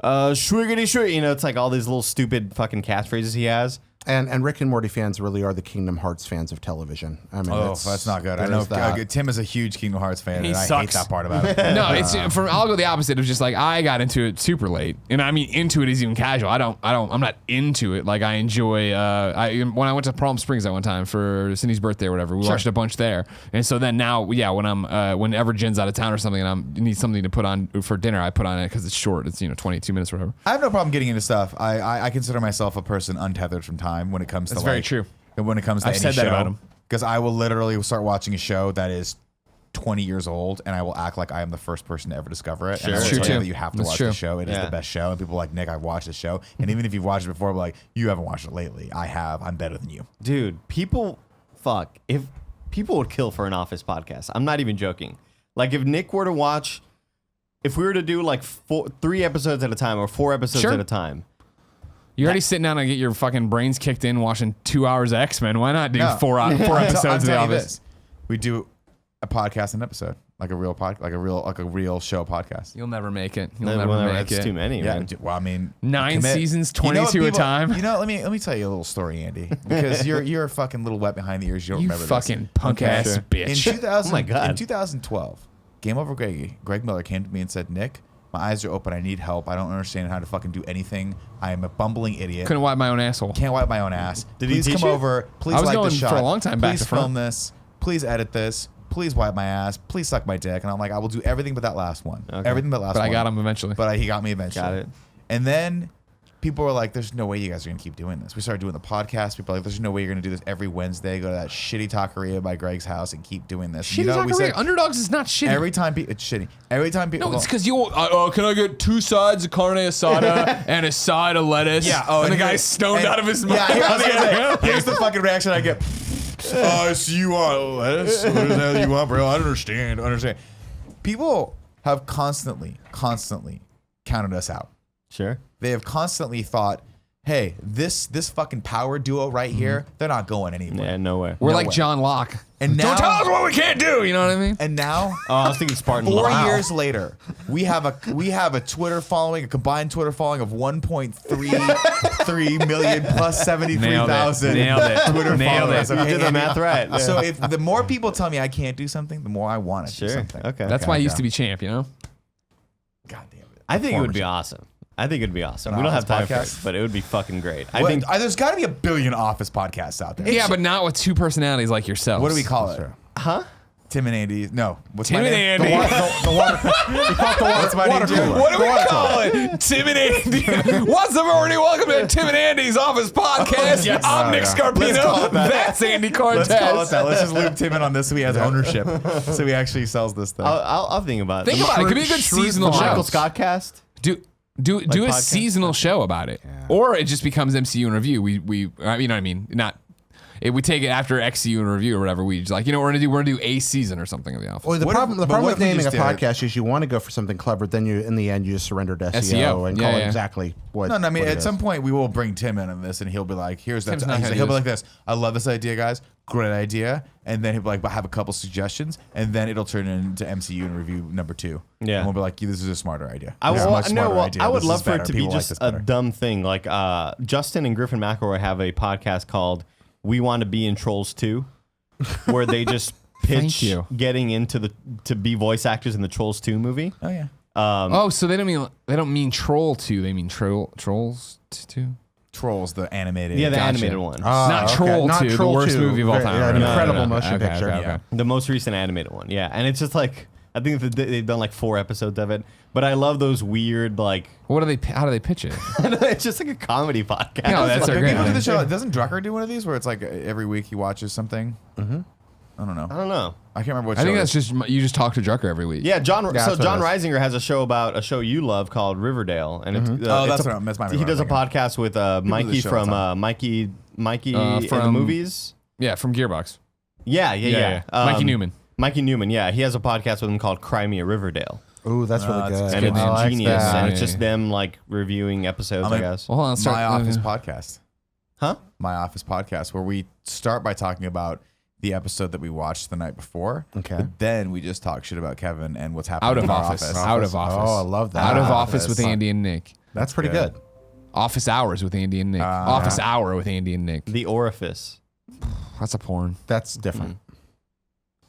shwiggity shwig, it's like all these little stupid fucking catchphrases he has. And Rick and Morty fans really are the Kingdom Hearts fans of television. I mean, Oh, that's not good. I there know is that. Tim is a huge Kingdom Hearts fan, He and I hate sucks. that part about it. No, it's I'll go the opposite. It was just like I got into it super late, and I mean into it is even casual. I'm not into it. Like I enjoy. When I went to Palm Springs that one time for Cindy's birthday or whatever, we watched a bunch there, and so then now, yeah, when I'm whenever Jen's out of town or something, and I need something to put on for dinner, I put on it because it's short. It's 22 minutes or whatever. I have no problem getting into stuff. I consider myself a person untethered from time when it comes to That's very like, true. When it comes to I've any said that show, about him. because I will literally start watching a show that is 20 years old, and I will act like I am the first person to ever discover it. And I will That's true, tell you too. that you have to That's watch true. the show. It is Yeah. the best show, and people are like, Nick, I've watched the show, and even if you've watched it before, like, you haven't watched it lately. I have. I'm better than you. Dude, if people would kill for an Office podcast. I'm not even joking. Like if Nick were to watch, if we were to do like 3 episodes at a time or 4 episodes Sure. at a time. You're already sitting down and get your fucking brains kicked in watching 2 hours of X-Men. Why not do No. four episodes of The telling you Office? this. We do a podcast an episode, like a real show podcast. You'll never make it. You'll Well, never make that's it. too many, Yeah. man. Well, I mean, 9 commit. seasons, You know what 22 a people- time. Let me tell you a little story, Andy, because you're a fucking little wet behind the ears. You don't You remember fucking this. punk ass Sure. bitch. In 2000, Oh my God. In 2012, GameOverGreggy, Greg Miller came to me and said, Nick, my eyes are open. I need help. I don't understand how to fucking do anything. I am a bumbling idiot. Couldn't wipe my own asshole. Can't wipe my own ass. Did he Please teach come you? over. Please I was like going the shot. for a long time back Please to front. film this. Please edit this. Please wipe my ass. Please suck my dick. And I'm like, I will do everything but that last one. Okay. Everything but that last But one. I got him eventually. But he got me eventually. Got it. And then people were like, there's no way you guys are going to keep doing this. We started doing the podcast. People were like, there's no way you're going to do this every Wednesday. Go to that shitty taqueria by Greg's house and keep doing this. Shitty taqueria? We said, Underdogs is not shitty. Every time it's shitty. Every time people... No, it's because you... can I get 2 sides of carne asada and a side of lettuce? Yeah. Oh, and the guy's stoned out of his mind. Yeah, here's the fucking reaction I get. So you want lettuce? What the hell you want, bro? I don't understand. People have constantly counted us out. Sure. They have constantly thought, hey, this fucking power duo right here, they're not going anywhere. Yeah, no way. We're No like way. John Locke. And now, don't tell us what we can't do. You know what I mean? And now, Oh, I was thinking Spartan. 4 Wow. years later, we have a Twitter following, a combined Twitter following of 1.33 million plus 73,000 Nailed it. Twitter Nailed followers. it. You did the math right. Yeah. So if the more people tell me I can't do something, the more I want to do Sure. something. Okay. That's why I used to be champ, you know? God damn it. I think it would be awesome. We don't have time for it, but it would be fucking great. I think There's got to be a billion Office podcasts out there. Yeah, but not with 2 personalities like yourself. What do we call it? huh? Tim and Andy. No. What's Tim my and name? Andy. What's my name, Jim? What do we call it? Tim and Andy. What's up, everybody? Welcome to Tim and Andy's Office Podcast. Yes. I'm Nick Let's call Scarpino. it that. That's Andy Cortez. Let's call it that. Let's just loop Tim in on this so he has ownership. So he actually sells this thing. I'll think about it. Think about it. It could be a good seasonal show. Michael Scott cast. Do a podcast? seasonal show about it, or it just becomes MCU in review. We you know what I mean? We take it after XCU in review or whatever. We just like, we're gonna do a season or something of The Office. Well, the What problem if- but what with if we naming a just did- podcast is you want to go for something clever, then in the end you just surrender to SEO, SEO. and Yeah, call it yeah. exactly what. No, I mean, what it at is. some point we will bring Tim in on this, and he'll be like, "Here's that." Tim's not gonna He'll do be like this. I love this idea, guys. Great idea. And then he'll be like, "But I have a couple suggestions," and then it'll turn into MCU and review number 2. Yeah. and we'll be like, "This is a smarter idea. I This is a much would smarter idea. I would This is love for better. it to be People like just this a better." dumb thing. Like Justin and Griffin McElroy have a podcast called "We Want to Be in Trolls 2," where they just pitch you. getting into to be voice actors in the Trolls 2 movie. Oh yeah. So they don't mean Troll 2. They mean Trolls 2. Trolls, the animated. Yeah, the Gotcha. animated one. Not Troll 2, the worst movie of all time. Yeah, an Right. incredible No. motion Okay, picture. okay, Yeah. okay. The most recent animated one. Yeah, and it's just like I think that they've done like 4 episodes of it. But I love those weird like How do they pitch it? it's just like a comedy podcast. No, that's Like, a great people do the idea. show. Doesn't Drucker do one of these where it's like every week he watches something? Mm-hmm. I don't know. I don't know. I can't remember what. I think show that's it is. just you just talk to Drucker every week. Yeah, John. that's So what John it Reisinger has a show about a show you love called Riverdale, and it's Oh, it's that's what I'm- that's my he what does a I'm thinking. podcast with do Mikey this show all from the time. Mikey in the from- movies. Yeah, from Gearbox. Yeah. Mikey Newman. Mikey Newman. Yeah, he has a podcast with him called Cry Me a Riverdale, Ooh, that's really that's good. and good. it's I like genius, that. and it's Yeah, just yeah. them like reviewing episodes. I'm I like- guess. Well, hold on. My Office podcast. Huh? My Office podcast, where we start by talking about the episode that we watched the night before. Okay. But then we just talk shit about Kevin and what's happening Out of in our office. Out of office. Oh, I love that. Out of Office. office with Andy and Nick. That's pretty good. good. Office hours with Andy and Nick. Office hour with Andy and Nick. The Orifice. That's a porn. That's different.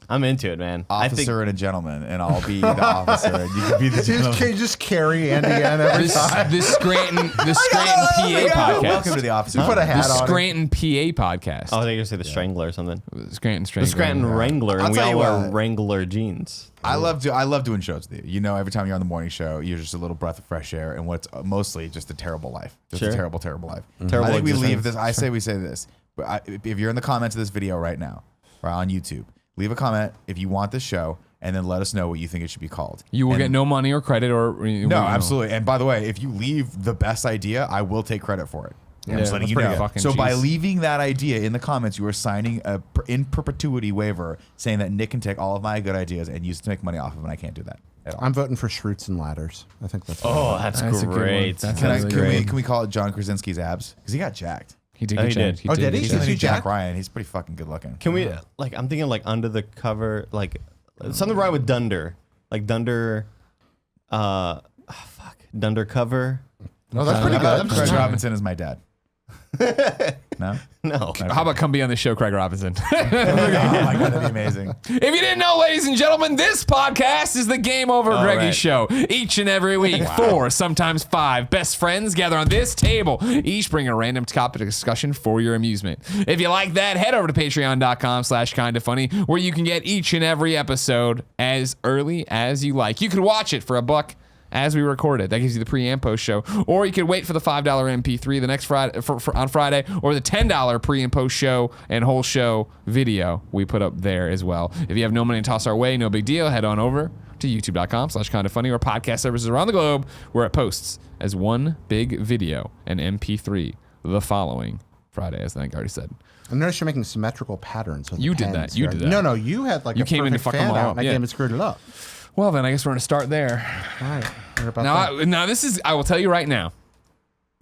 I'm into it, man. Officer and a gentleman, and I'll be the officer, and you can be the gentleman. Can you just carry Andy in every time? The Scranton PA podcast. Welcome to the office. Put a The hat on. Scranton PA podcast. Oh, I think you're gonna say the Strangler or something. Scranton The Scranton Wrangler, I'll and we tell all you wear what. Wrangler jeans. I love doing shows with you. You know, every time you're on the morning show, you're just a little breath of fresh air, and what's mostly just a terrible life. Just Sure. a terrible, terrible life. Terrible I think we existence. leave this. I say we say this, but if you're in the comments of this video right now, or on YouTube, leave a comment if you want this show, and then let us know what you think it should be called. You will And- get no money or credit or No, absolutely. And by the way, if you leave the best idea, I will take credit for it. I'm just letting that's you pretty know. good. Fucking So by jeez. leaving that idea in the comments, you are signing a in perpetuity waiver saying that Nick can take all of my good ideas and use it to make money off of, and I can't do that at all. I'm voting for Schrutes and Ladders. I think that's. Oh, that's That's a good one. great. That's Can, I, really can, we, great. can we call it John Krasinski's abs? Because he got jacked. He did Oh, get he did. jacked. Oh, did he? He's Is the he new Jack jacked? Ryan. He's pretty fucking good looking. Can we like? I'm thinking like under the cover, like something right with Dunder, like Dunder. Dunder cover. Oh, that's pretty How about good. Craig Robinson is my dad? No? No. How about come be on the show, Craig Robinson? Oh my God, that'd be amazing. If you didn't know, ladies and gentlemen, this podcast is the Game Over All Greggy right. Show. Each and every week, 4, sometimes 5 best friends gather on this table, each bring a random topic of discussion for your amusement. If you like that, head over to patreon.com/kindafunny, where you can get each and every episode as early as you like. You can watch it for $1 as we record it. That gives you the pre and post show. Or you could wait for the $5 MP3 the next Friday on Friday, or the $10 pre and post show and whole show video we put up there as well. If you have no money to toss our way, no big deal. Head on over to youtube.com/kindafunny or podcast services around the globe where it posts as one big video and MP3 the following Friday, as I think I already said. I noticed you're making symmetrical patterns. With You the did pens that. You here. did that. No, you had like You a came in to perfect fuck 'em fan all out, up, and I yeah. came and screwed it up. Well, then I guess we're going to start there. All right. Heard about that. Now this is, I will tell you right now,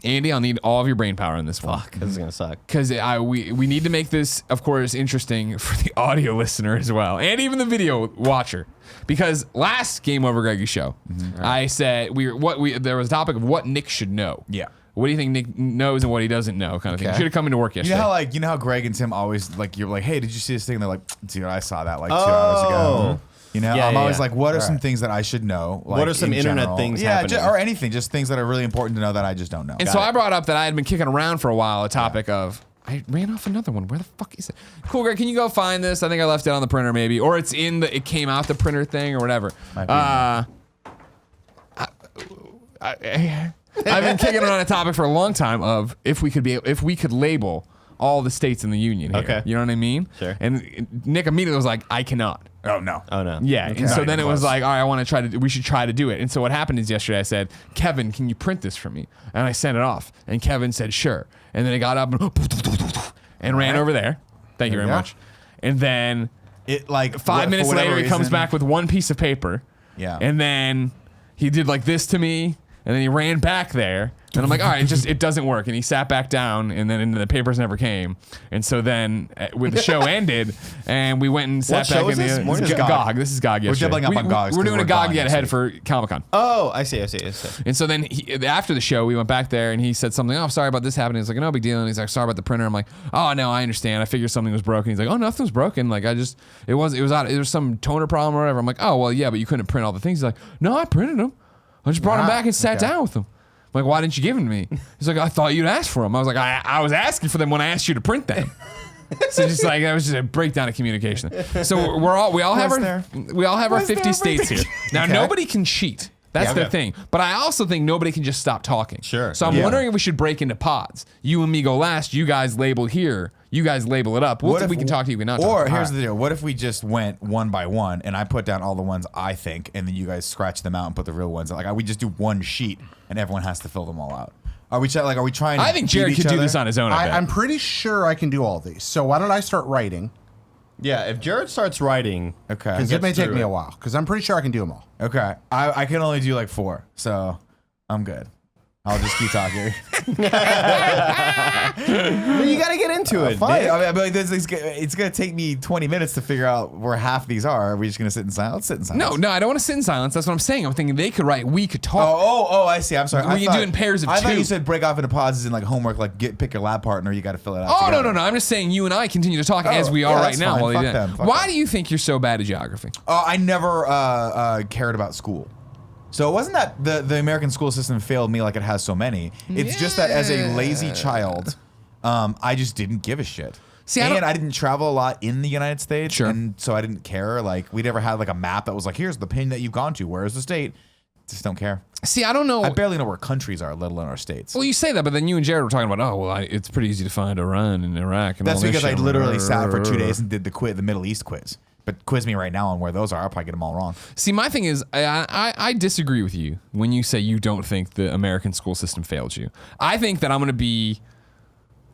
Andy, I'll need all of your brain power in this one. Fuck, this is gonna suck. Because we need to make this, of course, interesting for the audio listener as well, and even the video watcher. Because last Game Over Greggy show, I said there was a topic of what Nick should know. Yeah. What do you think Nick knows and what he doesn't know, kind of thing? Okay. Should have come into work yesterday. You know how Greg and Tim always like, you're like, hey, did you see this thing? And they're like, dude, I saw that like 2 hours ago. You know, Yeah, I'm yeah, always yeah. like, what are some things that I should know? Like, What are some in internet general? things Yeah, happening? or anything, just things that are really important to know that I just don't know. And so I brought up that I had been kicking around for a while a topic of, I ran off another one. Where the fuck is it? Cool, Greg, can you go find this? I think I left it on the printer maybe. Or it's in it came out the printer thing or whatever. I've been kicking around a topic for a long time of if we could label all the states in the union here. Okay. You know what I mean? Sure. And Nick immediately was like, I cannot. Oh no. Oh no. Yeah, and so Not then it even was close. like, all right, we should try to do it. And so what happened is yesterday I said, Kevin, can you print this for me? And I sent it off. And Kevin said, sure. And then he got up and ran over there. Thank you very Yeah. much. And then It like 5 minutes for whatever later, he comes reason- back with one piece of paper. Yeah. And then he did like this to me. And then he ran back there. And I'm like, all right, it doesn't work. And he sat back down, and then the papers never came. And so then when the show ended, and we went and sat What back show in is this? the What is GOG. This is GOG yesterday. doubling up on GOGs We're 'cause doing a we're GOG gone yet next ahead week. for Comic-Con. Oh, I see. And so then after the show, we went back there and he said something, oh, sorry about this happening. He's like, no big deal. And he's like, sorry about the printer. I'm like, oh, no, I understand. I figured something was broken. He's like, oh, nothing's broken. Like, it was some toner problem or whatever. I'm like, oh, well, yeah, but you couldn't print all the things. He's like, no, I printed them. I just brought them back and sat down with them. I'm like, why didn't you give them to me? He's like, I thought you'd ask for them. I was like, I was asking for them when I asked you to print them. So just like that was just a breakdown of communication. So we all have our 50 states here. Now nobody can cheat. That's the thing. But I also think nobody can just stop talking. Sure. So I'm wondering if we should break into pods. You and me go last. You guys label here. You guys label it up. We can talk to you. We can not talk. Or to you. here's the deal: what if we just went one by one, and I put down all the ones I think, and then you guys scratch them out and put the real ones. Like we just do one sheet, and everyone has to fill them all out. Are we trying? I think Jared beat could each do other? this on his own. I'm pretty sure I can do all these. So why don't I start writing? Yeah, if Jared starts writing, Okay. Because it may take through me it. a while. Because I'm pretty sure I can do them all. Okay. I can only do like 4, so I'm good. I'll just keep talking. you got to get into it. Fine. Nick. I mean, it's gonna take me 20 minutes to figure out where half these are. Are we just gonna sit in silence? Let's sit in silence. No, I don't want to sit in silence. That's what I'm saying. I'm thinking they could write. We could talk. Oh, I see. I'm sorry. We can do it in pairs of I thought two. you said break off into pods as in like homework, like pick your lab partner. You got to fill it out. Oh, together. no. I'm just saying you and I continue to talk as we are yeah, right that's now. fine. While you Fuck do them. that. Fuck Why them. do you think you're so bad at geography? I never cared about school. So it wasn't that the American school system failed me like it has so many. It's just that as a lazy child, I just didn't give a shit. See, I didn't travel a lot in the United States, Sure. and so I didn't care. Like we never had like a map that was like, here's the pin that you've gone to. Where's the state? Just don't care. See, I don't know. I barely know where countries are, let alone our states. Well, you say that, but then you and Jared were talking about, it's pretty easy to find Iran and Iraq. And That's all this because I shit. literally sat for 2 days and did the Middle East quiz. But quiz me right now on where those are. I'll probably get them all wrong. See, my thing is, I disagree with you when you say you don't think the American school system failed you. I think that I'm going to be.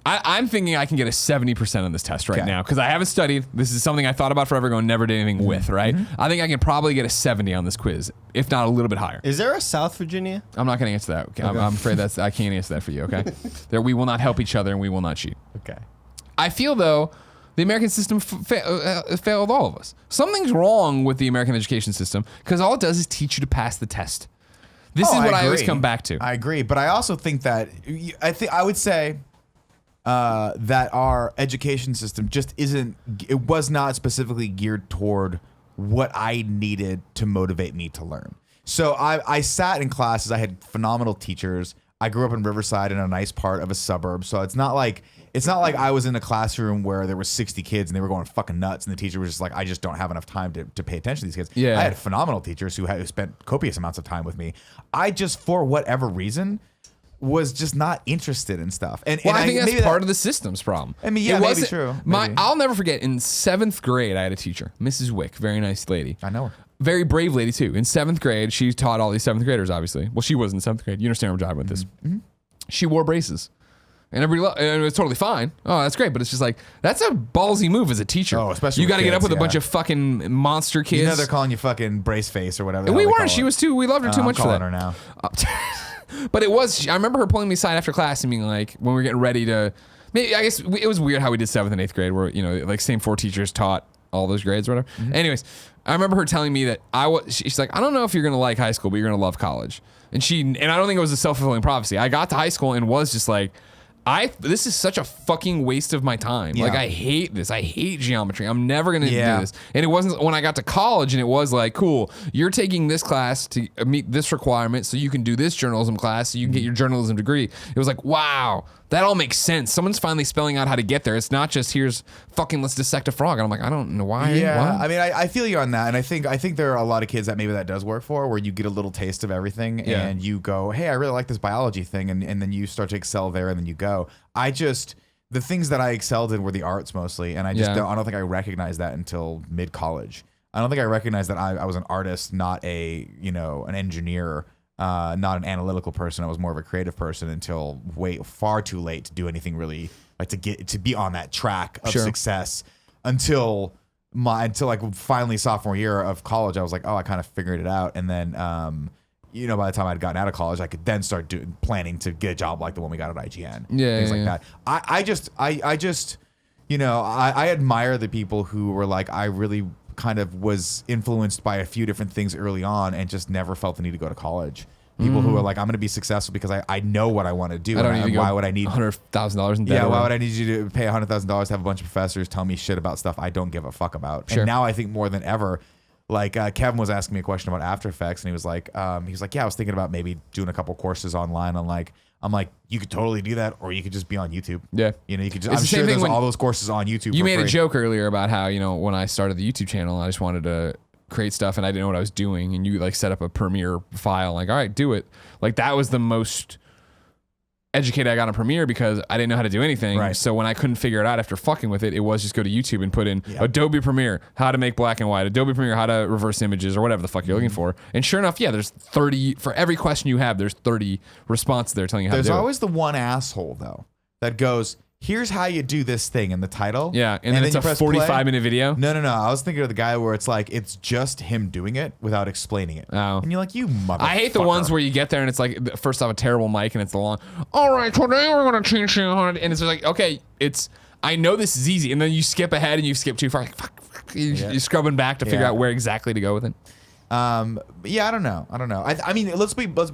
I'm thinking I can get a 70% on this test right Okay. now because I haven't studied. This is something I thought about forever ago and never did anything with, right? I think I can probably get a 70 on this quiz, if not a little bit higher. Is there a South Virginia? I'm not going to answer that. Okay? I'm afraid I can't answer that for you, okay? We will not help each other and we will not cheat. Okay. I feel, though, the American system failed all of us. Something's wrong with the American education system because all it does is teach you to pass the test. This is what I always come back to. I agree, but I also think that I would say that our education system just isn't. It was not specifically geared toward what I needed to motivate me to learn. So I sat in classes. I had phenomenal teachers. I grew up in Riverside in a nice part of a suburb, so it's not like I was in a classroom where there were 60 kids and they were going fucking nuts, and the teacher was just like, I just don't have enough time to pay attention to these kids. Yeah. I had phenomenal teachers who spent copious amounts of time with me. I just, for whatever reason, was just not interested in stuff. And I think that's maybe part of the system's problem. I mean, yeah, It maybe wasn't- true. Maybe. I'll never forget, in 7th grade, I had a teacher, Mrs. Wick, very nice lady. I know her. Very brave lady, too. In 7th grade, she taught all these 7th graders, obviously. Well, she was in 7th grade. You understand where I'm driving with this. Mm-hmm. She wore braces. And everybody, and it was totally fine. Oh, that's great. But it's just like, that's a ballsy move as a teacher. Oh, especially you got to with get up kids, with a bunch yeah. of fucking monster kids. You know they're calling you fucking brace face or whatever. the And we hell they weren't. call She it. was too. We loved her too I'm much for calling that. her now. But it was. I remember her pulling me aside after class and being like, when we were getting ready to. Maybe I guess it was weird how we did 7th and 8th grade, where like same 4 teachers taught all those grades or whatever. Mm-hmm. Anyways, I remember her telling me that she's like, I don't know if you're gonna like high school, but you're gonna love college. And I don't think it was a self-fulfilling prophecy. I got to high school and was just like, this is such a fucking waste of my time. Yeah. Like, I hate this. I hate geometry. I'm never going to Yeah. do this. And it wasn't when I got to college and it was like, cool, you're taking this class to meet this requirement so you can do this journalism class so you can get your journalism degree. It was like, wow, that all makes sense. Someone's finally spelling out how to get there. It's not just here's fucking let's dissect a frog. And I'm like, I don't know why. Yeah, Why? I mean, I feel you on that, and I think there are a lot of kids that maybe that does work for, where you get a little taste of everything, Yeah. and you go, hey, I really like this biology thing, and then you start to excel there, and then you go. The things that I excelled in were the arts mostly, and I don't think I recognized that until mid college. I don't think I recognized that I was an artist, not an engineer. Not an analytical person. I was more of a creative person until far too late to do anything really, like to be on that track of success until like finally sophomore year of college. I was like, oh, I kind of figured it out. And then, by the time I'd gotten out of college, I could then start planning to get a job like the one we got at IGN. Things like that. I just, I admire the people who were like, I really kind of was influenced by a few different things early on and just never felt the need to go to college. People who are like, I'm going to be successful because I know what I want to do. I don't need to go. Why would I need $100,000 in debt? Yeah, why would I need you to pay $100,000 to have a bunch of professors tell me shit about stuff I don't give a fuck about? Sure. And now I think more than ever, like Kevin was asking me a question about After Effects, and he was like, yeah, I was thinking about maybe doing a couple courses online. I'm like, you could totally do that, or you could just be on YouTube. Yeah. You could just, It's I'm the same sure thing there's all those courses on YouTube. You for made a free. joke earlier about how, when I started the YouTube channel, I just wanted to create stuff and I didn't know what I was doing. And you like set up a Premiere file, like, all right, do it. Like that was the most educated I got on Premiere because I didn't know how to do anything. Right. So when I couldn't figure it out after fucking with it, it was just go to YouTube and put in Adobe Premiere, how to make black and white, Adobe Premiere, how to reverse images or whatever the fuck you're looking for. And sure enough, there's 30, for every question you have, there's 30 responses there telling you how There's to do always the one asshole though that goes, here's how you do this thing in the title. Yeah, and then it's you a press play. 45-minute video. No. I was thinking of the guy where it's like, it's just him doing it without explaining it. Oh. And you're like, you motherfucker. I hate the ones where you get there and it's like, first off, a terrible mic and it's the long, all right, today we're going to change it. And it's like, okay, I know this is easy. And then you skip ahead and you skip too far. Like, fuck. You're scrubbing back to figure out where exactly to go with it. Yeah, I don't know. I mean, let's be blunt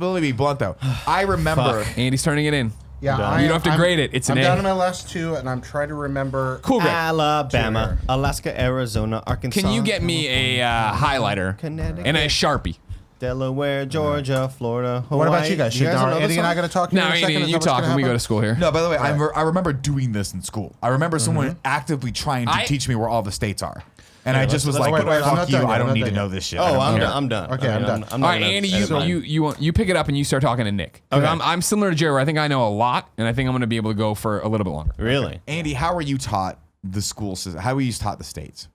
though. I remember. Andy's turning it in. Yeah, You don't have to grade it. It's an I'm A. down to my last 2, and I'm trying to remember. Cool, Greg. Alabama, Alaska, Arizona, Arkansas. Can you get me a highlighter Connecticut. and a Sharpie? Delaware, Georgia, Florida, Hawaii. What about you guys? don't know Andy this and I song? going to talk here No, in a second? Andy, Is you that what's talk gonna and we go happen? to school here. No, by the way, I remember doing this in school. I remember someone actively trying to teach me where all the states are. And I just was like, wait, I'm fuck not you, done yet. I I'm don't not need to done know yet. this shit. Oh, I don't care. I'm done. Okay, I'm done. I'm All not right, gonna Andy, edit mine. you pick it up and you start talking to Nick. 'Cause I'm similar to Jerry. Where I think I know a lot, and I think I'm going to be able to go for a little bit longer. Really? Andy, how were you taught the school system? How were you taught the states?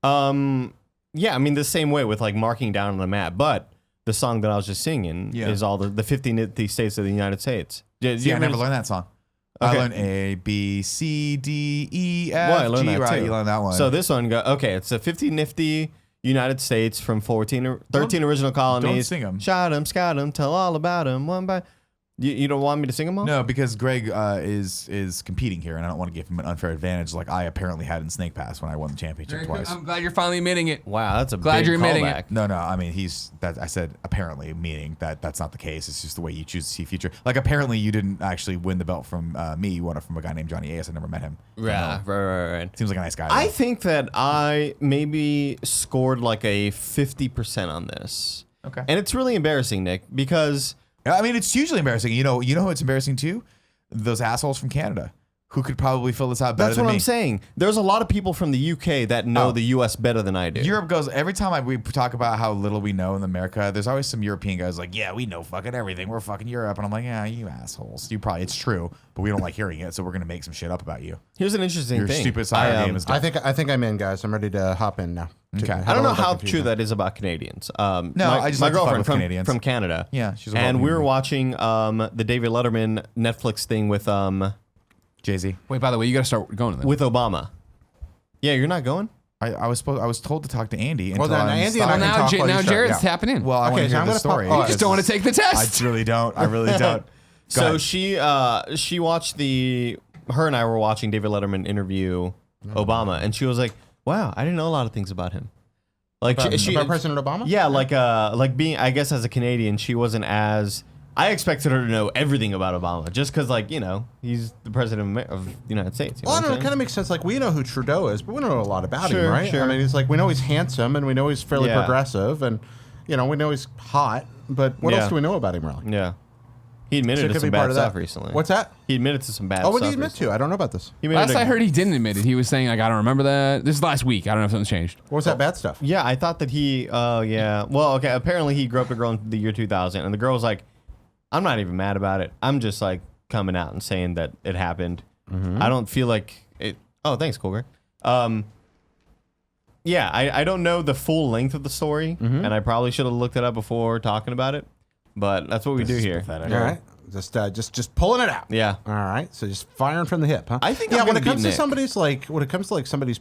Yeah, I mean the same way with like marking down on the map, but the song that I was just singing is all the 50 states of the United States. See, I never learned that song. Okay. I learned A, B, C, D, E, F, Well, I learned G, that right? too. You learned that one. So this one it's a 50 nifty United States from 13 original colonies. sing 'em. Shot 'em, scot 'em, tell all about 'em, one by. You don't want me to sing them all? No, because Greg is competing here, and I don't want to give him an unfair advantage like I apparently had in Snake Pass when I won the championship twice. I'm glad you're finally admitting it. Wow, that's a Glad big you're admitting callback. it. No, I mean I said apparently, meaning that's not the case. It's just the way you choose to see future. Like apparently you didn't actually win the belt from me. You won it from a guy named Johnny Ace. I never met him. Yeah, right. Seems like a nice guy. I though. think that I maybe scored like a 50% on this. Okay. And it's really embarrassing, Nick, because I mean, it's hugely embarrassing. You know who it's embarrassing too? Those assholes from Canada who could probably fill this out better That's than what me. I'm saying. There's a lot of people from the UK that know the US better than I do. Europe goes, every time we talk about how little we know in America, there's always some European guys like, yeah, we know fucking everything. We're fucking Europe. And I'm like, yeah, you assholes. It's true, but we don't like hearing it, so we're going to make some shit up about you. Here's an interesting Your thing. stupid soccer game is done. I think I'm in, guys. I'm ready to hop in now. Okay. I don't know how true that is about Canadians. I just my like to fuck girlfriend with from Canadians. from Canada. Yeah, she's a and welcome we were human. watching the David Letterman Netflix thing with Jay-Z. Wait, by the way, you got to start going to them. with Obama. Yeah, you're not going? I was told to talk to Andy. Well, until then I'm Andy stopped. and I can now, talk while you start, Jared's yeah. tapping in. Well, I want Okay, to so hear I'm the gonna story. pop- you just don't want to take the test. I really don't. I really don't. Go So ahead. she watched her and I were watching David Letterman interview Obama, and she was like, "Wow, I didn't know a lot of things about him." Like About President Obama? yeah, like being, I guess as a Canadian, she wasn't as. I expected her to know everything about Obama, just because he's the president of the United States. You Well, I know don't know. what It kind of makes sense. Like, we know who Trudeau is, but we don't know a lot about him, Sure, right? sure. I mean, he's like, we know he's handsome, and we know he's fairly Yeah. progressive, and, we know he's hot, but what Yeah. else do we know about him, really? Yeah, he So admitted it to could some be part bad of stuff that. recently. What's that? He admitted to some bad Oh, stuff. what did he admit recently. to? I don't know about this. He admitted Last to- I heard, he didn't admit it. He was saying, like, I don't remember that. This is last week. I don't know if something's changed. What was that bad stuff? Yeah, I thought that he. Yeah. Well, okay. Apparently, he grew up a girl in the year 2000, and the girl was like, "I'm not even mad about it. I'm just like coming out and saying that it happened. I don't feel like it." Oh, thanks, Colbert. Yeah, I don't know the full length of the story, and I probably should have looked it up before talking about it, but that's what we do here. All right. Just pulling it out. Yeah. All right. So just firing from the hip, huh? I think yeah, I'm when gonna it comes beat to somebody's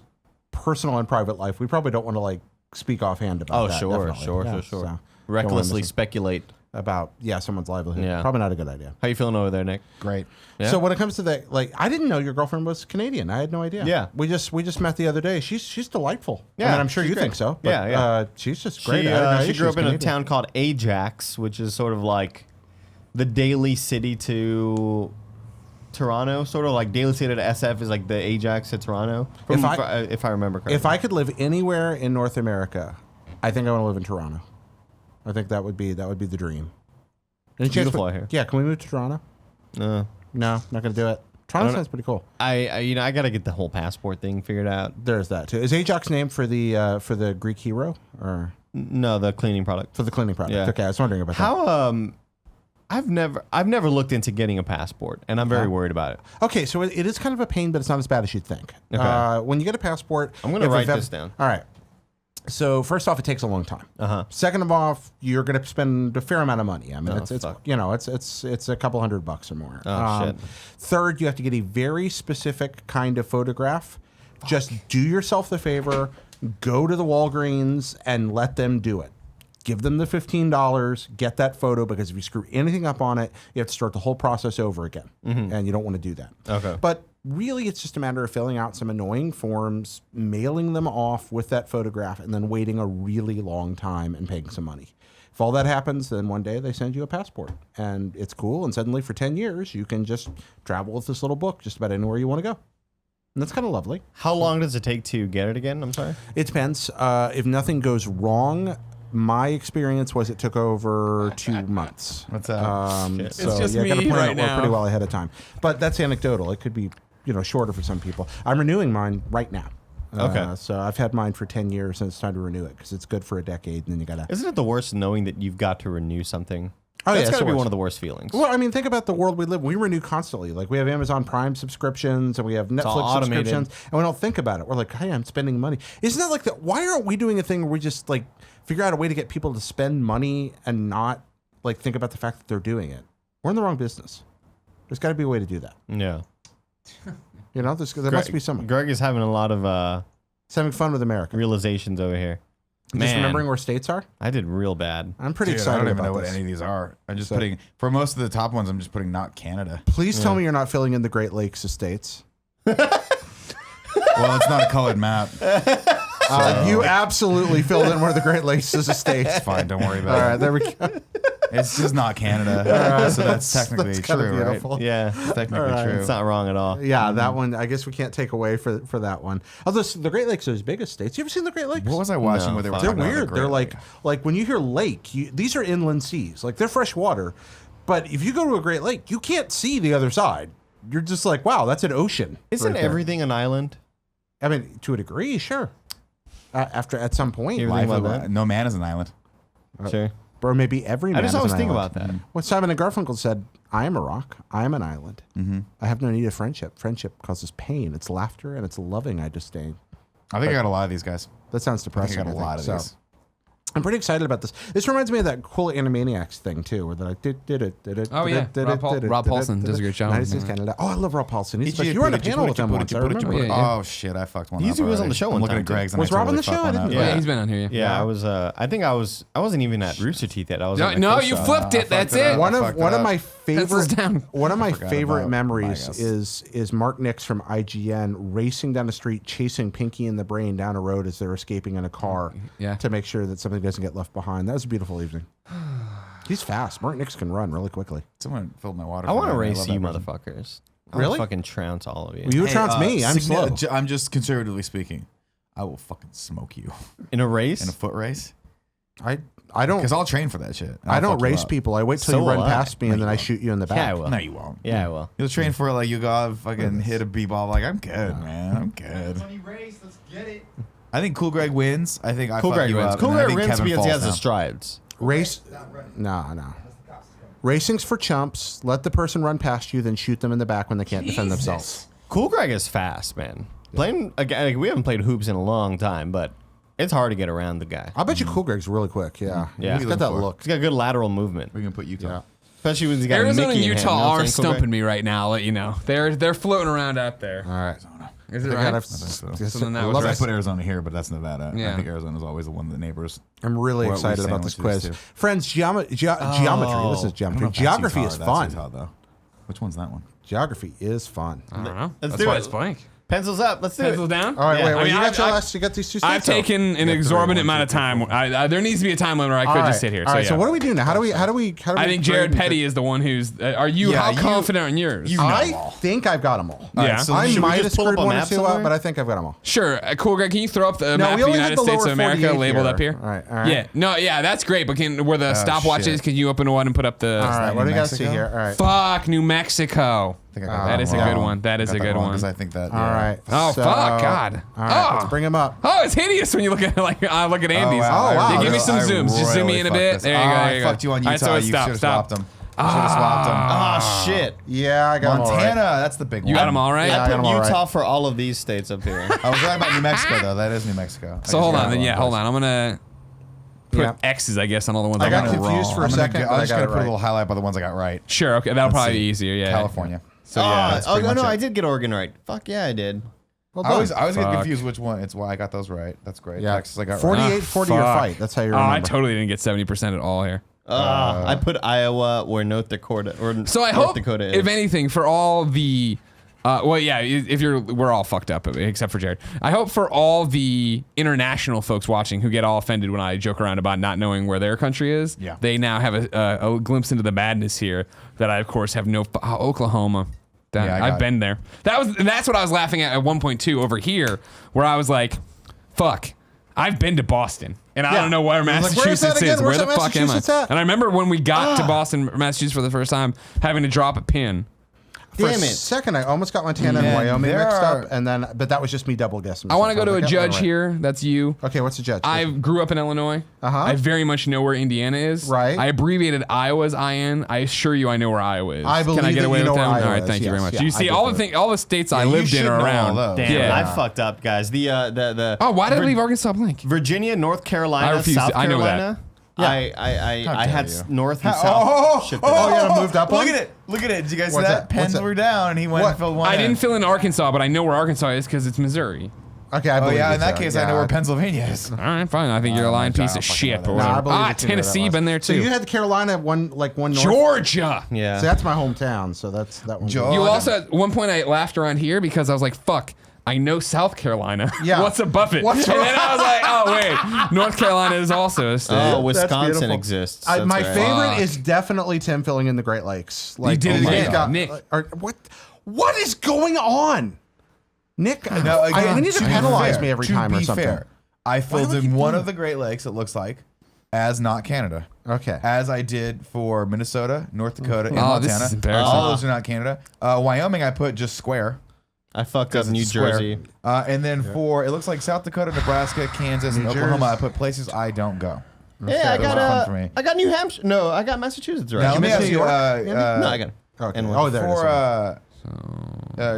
personal and private life, we probably don't want to speak offhand about Oh, that. sure, definitely. sure, Yeah, sure. so don't wanna Recklessly miss- speculate. about someone's livelihood. Yeah. Probably not a good idea. How you feeling over there, Nick? Great. Yeah. So when it comes to that, I didn't know your girlfriend was Canadian. I had no idea. Yeah. we just met the other day. She's delightful. Yeah, I mean, I'm sure she's you great. think so. But, Yeah, yeah. she's just great. She, I didn't know she she grew was up in a Canadian. town called Ajax, which is sort of like the Daly City to Toronto, sort of like Daly City to SF is like the Ajax to Toronto, if I remember correctly. If I could live anywhere in North America, I think I want to live in Toronto. I think that would be the dream. Any It's chance beautiful we- out here. Yeah, can we move to Toronto? No, not gonna do it. Toronto don't- sounds pretty cool. I gotta get the whole passport thing figured out. There's that too. Is Ajax named for the Greek hero or No, the cleaning product. for the cleaning product? Yeah. Okay, I was wondering about that. How I've never looked into getting a passport, and I'm very worried about it. Okay, so it is kind of a pain, but it's not as bad as you'd think. Okay. When you get a passport, I'm gonna if write you've this down. All right. So first off, it takes a long time. Second of all, you're going to spend a fair amount of money. I mean, it's fuck. it's a couple $100 or more. Oh, shit. Third, you have to get a very specific kind of photograph. Just do yourself the favor, go to the Walgreens and let them do it. Give them the $15, get that photo, because if you screw anything up on it, you have to start the whole process over again. And you don't want to do that. Okay. But really, it's just a matter of filling out some annoying forms, mailing them off with that photograph, and then waiting a really long time and paying some money. If all that happens, then one day they send you a passport. And it's cool, and suddenly for 10 years, you can just travel with this little book just about anywhere you want to go. And that's kind of lovely. How long does it take to get it again? I'm sorry. It depends. If nothing goes wrong, my experience was it took over 2 months. What's that? Shit. So It's just you got to me plan right it now. pretty well ahead of time. But that's anecdotal. It could be shorter for some people. I'm renewing mine right now. Okay. So I've had mine for 10 years, and it's time to renew it because it's good for a decade, and then you got to. Isn't it the worst knowing that you've got to renew something? Oh, yeah, That's it's gotta the be worst. one of the worst feelings. Well, I mean, think about the world we live in. We renew constantly. Like, we have Amazon Prime subscriptions, and we have all Netflix automated. subscriptions, and we don't think about it. We're like, hey, I'm spending money. Isn't that like that? Why aren't we doing a thing where we just, figure out a way to get people to spend money and not, think about the fact that they're doing it? We're in the wrong business. There's got to be a way to do that. Yeah. There must be someone. Greg is having a lot of It's having fun with America. realizations over here. Just remembering where states are? I did real bad. I'm pretty Dude, I excited don't even about know what this. any of these are. I'm just putting, for most of the top ones, I'm just putting not Canada. Please tell me you're not filling in the Great Lakes estates. Well, it's not a colored map. You absolutely filled in where the Great Lakes is estates. It's fine. Don't worry All about right, it. there we go. It's just not Canada. So that's technically That's kinda true, right? beautiful. Yeah. It's technically All right. true. It's not wrong at all. Yeah, that one, I guess we can't take away for that one. Although the Great Lakes are as big as states. You ever seen the Great Lakes? What was I watching No, where they were fuck. They're talking about the weird. Great They're Lake? like when you hear lake, these are inland seas. Like, they're fresh water, But if you go to a Great Lake, you can't see the other side. You're just like, wow, that's an ocean. Isn't right there. everything an island? I mean, to a degree, sure. At some point, You ever think about that? No man is an island. Sure. or maybe every man. I just is always an think island. about that. What Simon and Garfunkel said, I am a rock. I am an island. I have no need of friendship. Friendship causes pain. It's laughter and it's loving I disdain. I think I got a lot of these guys. That sounds I depressing. think I got a lot of these. I'm pretty excited about this. This reminds me of that cool Animaniacs thing too, where they're like, Oh, yeah. Rob Paulson does a great job. United States, Canada. Oh, I love Rob Paulson. He's you were on a panel with him once. I remember. Yeah, yeah. Oh shit, I fucked one He up. usually was on already. the show I'm one looking time, at Greg's. too. And Was I Rob on totally the show? fucked I one didn't up. know Yeah, that. he's been on here. Yeah, I was. I wasn't even at Rooster Teeth yet. I was. at my No, first you show. flipped it. That's it. One fucked of it my up. Pencils favorite down. one of my Forgot favorite about memories my guess. is Mark Nix from IGN racing down the street chasing Pinky and the Brain down a road as they're escaping in a car Yeah. to make sure that something doesn't get left behind. That was a beautiful evening. He's fast. Mark Nix can run really quickly. Someone filled my water. I want to love race that you, person. motherfuckers. Really? I'll fucking trounce all of you. You trounce me. I'm slow. I'm just conservatively speaking. I will fucking smoke you In a race? in a foot race I don't because I'll train for that shit. I don't Fuck you race up. people. I wait till So you run will I. past me and then I shoot you in the back. Yeah, I will. No, you won't. Yeah, I will. You'll train for it like you go fucking hit a b-ball. Like I'm good, man. I'm good. I think Cool Greg wins. I think I Cool fuck Greg you wins. up, Cool and I Greg think wins Kevin because he falls has the down. strides. Race? No. Racing's for chumps. Let the person run past you, then shoot them in the back when they can't defend themselves. Cool Greg is fast, man. Playing again, like, we haven't played hoops in a long time, but it's hard to get around the guy. I'll bet you Cool Greg's really quick. Yeah. Yeah. He's got that look. He's got good lateral movement, We can put Utah. Yeah. especially when he's got Arizona Mickey and in hand. Utah You know what I'm are saying, Cool Greg? stumping me right now. I'll let you know. They're floating around out there. All right. Is it I right? gotta- so. yes, So then that I was love I right. it. put Arizona here, but that's Nevada. Yeah. I think Arizona's always the one of the neighbors. I'm really What we excited about this sandwiches quiz. too. Friends, geometry. This is I don't geometry. know if that's Geography Utah is or that's fun. Utah, though. Which one's that one? Geography is fun. I don't know. Let's That's do why it. it's blank. Pencils up. Let's do Pencils it. down. All right, Yeah. wait. I Well, mean, you got your I've- last. You got these two states. I've taken an exorbitant amount of time. There needs to be a time limit where I could just sit here. All right. yeah. So what do we do now? How do we? I think Jared Petty is the one who's. Are you? Yeah, How you- confident in yours? I think I've got them all. Yeah. so I should we might just have pull up screwed a one or map two somewhere? up, but I think I've got them all. Sure. Cool, Greg. Can you throw up the map of we the only United did the States lower of America 48 labeled here. up here? All right. Yeah. No. Yeah. That's great. But where the stopwatch shit. is? Can you open one and put up the? All right. What do we got to see Mexico? here? All right. Fuck New Mexico. I think I got That is a wrong. good one. That is I got a good one. because I think that. All right. Oh, So- fuck, God. All right. Oh. Let's bring him up. Oh, it's hideous when you look at it like I look at Andy's. wow. Oh, wow. Yeah, give me some I zooms. Just zoom me in a royally bit. fucked There this. you go. Oh, There you I go. fucked you on All right, Utah. so You stop. should have Stop. swapped them. You should have swapped them. Oh shit! Yeah, I got 'em all right. Montana, that's the big one. You got them all right. Yeah, I I got put 'em all right. Utah for all of these states up here. I was right about New Mexico though. That is New Mexico. So hold on. Then hold on. I'm gonna put Yeah. X's, I guess, on all the ones I I got got confused wrong. for a second, but I'm I just got gonna it put a right. little highlight by the ones I got right. Sure. Okay. That'll Let's probably see. be easier. Yeah. California. So yeah. that's pretty much no, it. I did get Oregon right. Fuck yeah, I did. Well I done. always get Fuck. confused which one. It's why I got those right. That's great. Yeah. Texas I got right. 48-40 your Fuck. fight. That's how you Oh, remember. I totally didn't get 70% at all here. I put Iowa where North Dakota So I North hope, Dakota is. if anything, for all the, we're all fucked up except for Jared. I hope for all the international folks watching who get all offended when I joke around about not knowing where their country is. Yeah. They now have a glimpse into the madness here that I of course have no. Oklahoma. Yeah, I got I've been there. That's what I was laughing at 1.2 over here, where I was like, "Fuck, I've been to Boston, and I Yeah. don't know where I was like, Massachusetts where's that again? is. Where's Where the that fuck am I?" Massachusetts at? And I remember when we got to Boston, Massachusetts for the first time, having to drop a pin. For Damn a it. second, I almost got Montana and Man, Wyoming there mixed are- up, but that was just me double guessing. I want to go myself. to a was like, yeah, judge right. here. That's you. Okay, what's the judge? I grew up in Illinois. Uh-huh. I very much know where Indiana is. Right. I abbreviated Iowa's IN. I assure you, I know where Iowa is. I Can I believe get that away you with know that? where All Iowa right, is, thank you very yes, much. yeah, You I see, did all believe all the states I you lived in should are know all around. those. Damn, Yeah. I fucked up, guys. The Oh, why did I leave Arkansas blank? Virginia, North Carolina, I refuse South to- I know that. Carolina. Yeah. I How had dare you. North and South. Oh, shifted oh, up. yeah, moved up Look one? at it. Look at it. Did you guys see What's that? that? What's Pens that? were down, and he went What? and filled one I in. didn't fill in Arkansas, but I know where Arkansas is because it's Missouri. Okay, I Oh believe yeah, you, in that sir. case, Yeah, I know where Pennsylvania is. All right, fine. I think you're a Oh, lying my piece God, of fucking shit. know But that. Nah, I whatever. believe that you know Tennessee, that been was. there So too. you had Carolina one north. Georgia. Yeah. So that's my hometown. So that's that one. Georgia. You also at one point I laughed around here because I was like, "Fuck, I know South Carolina. Yeah. What's above it?" What's and then I was like, "Oh wait, North Carolina is also a state." Oh, Wisconsin beautiful. exists. My That's right. favorite Fuck. is definitely Tim filling in the Great Lakes. Like, did it he's again. got- Nick. What is going on? Nick, No, again, we need to be penalize fair, me every to time or be something. fair, I filled do I in keep one doing of the Great Lakes. It looks like as not Canada. Okay. As I did for Minnesota, North Dakota, and Oh, this Montana. is embarrassing. All those are not Canada. Wyoming, I put just square. I fucked up Because New it's square. Jersey. And then for, it looks like South Dakota, Nebraska, Kansas, and Oklahoma, I put places I don't go. Yeah, I Those are fun for got me. I got New Hampshire. No, I got Massachusetts right. Now, let me ask New you, York? no, I got it. Okay. And Oh, there it is. for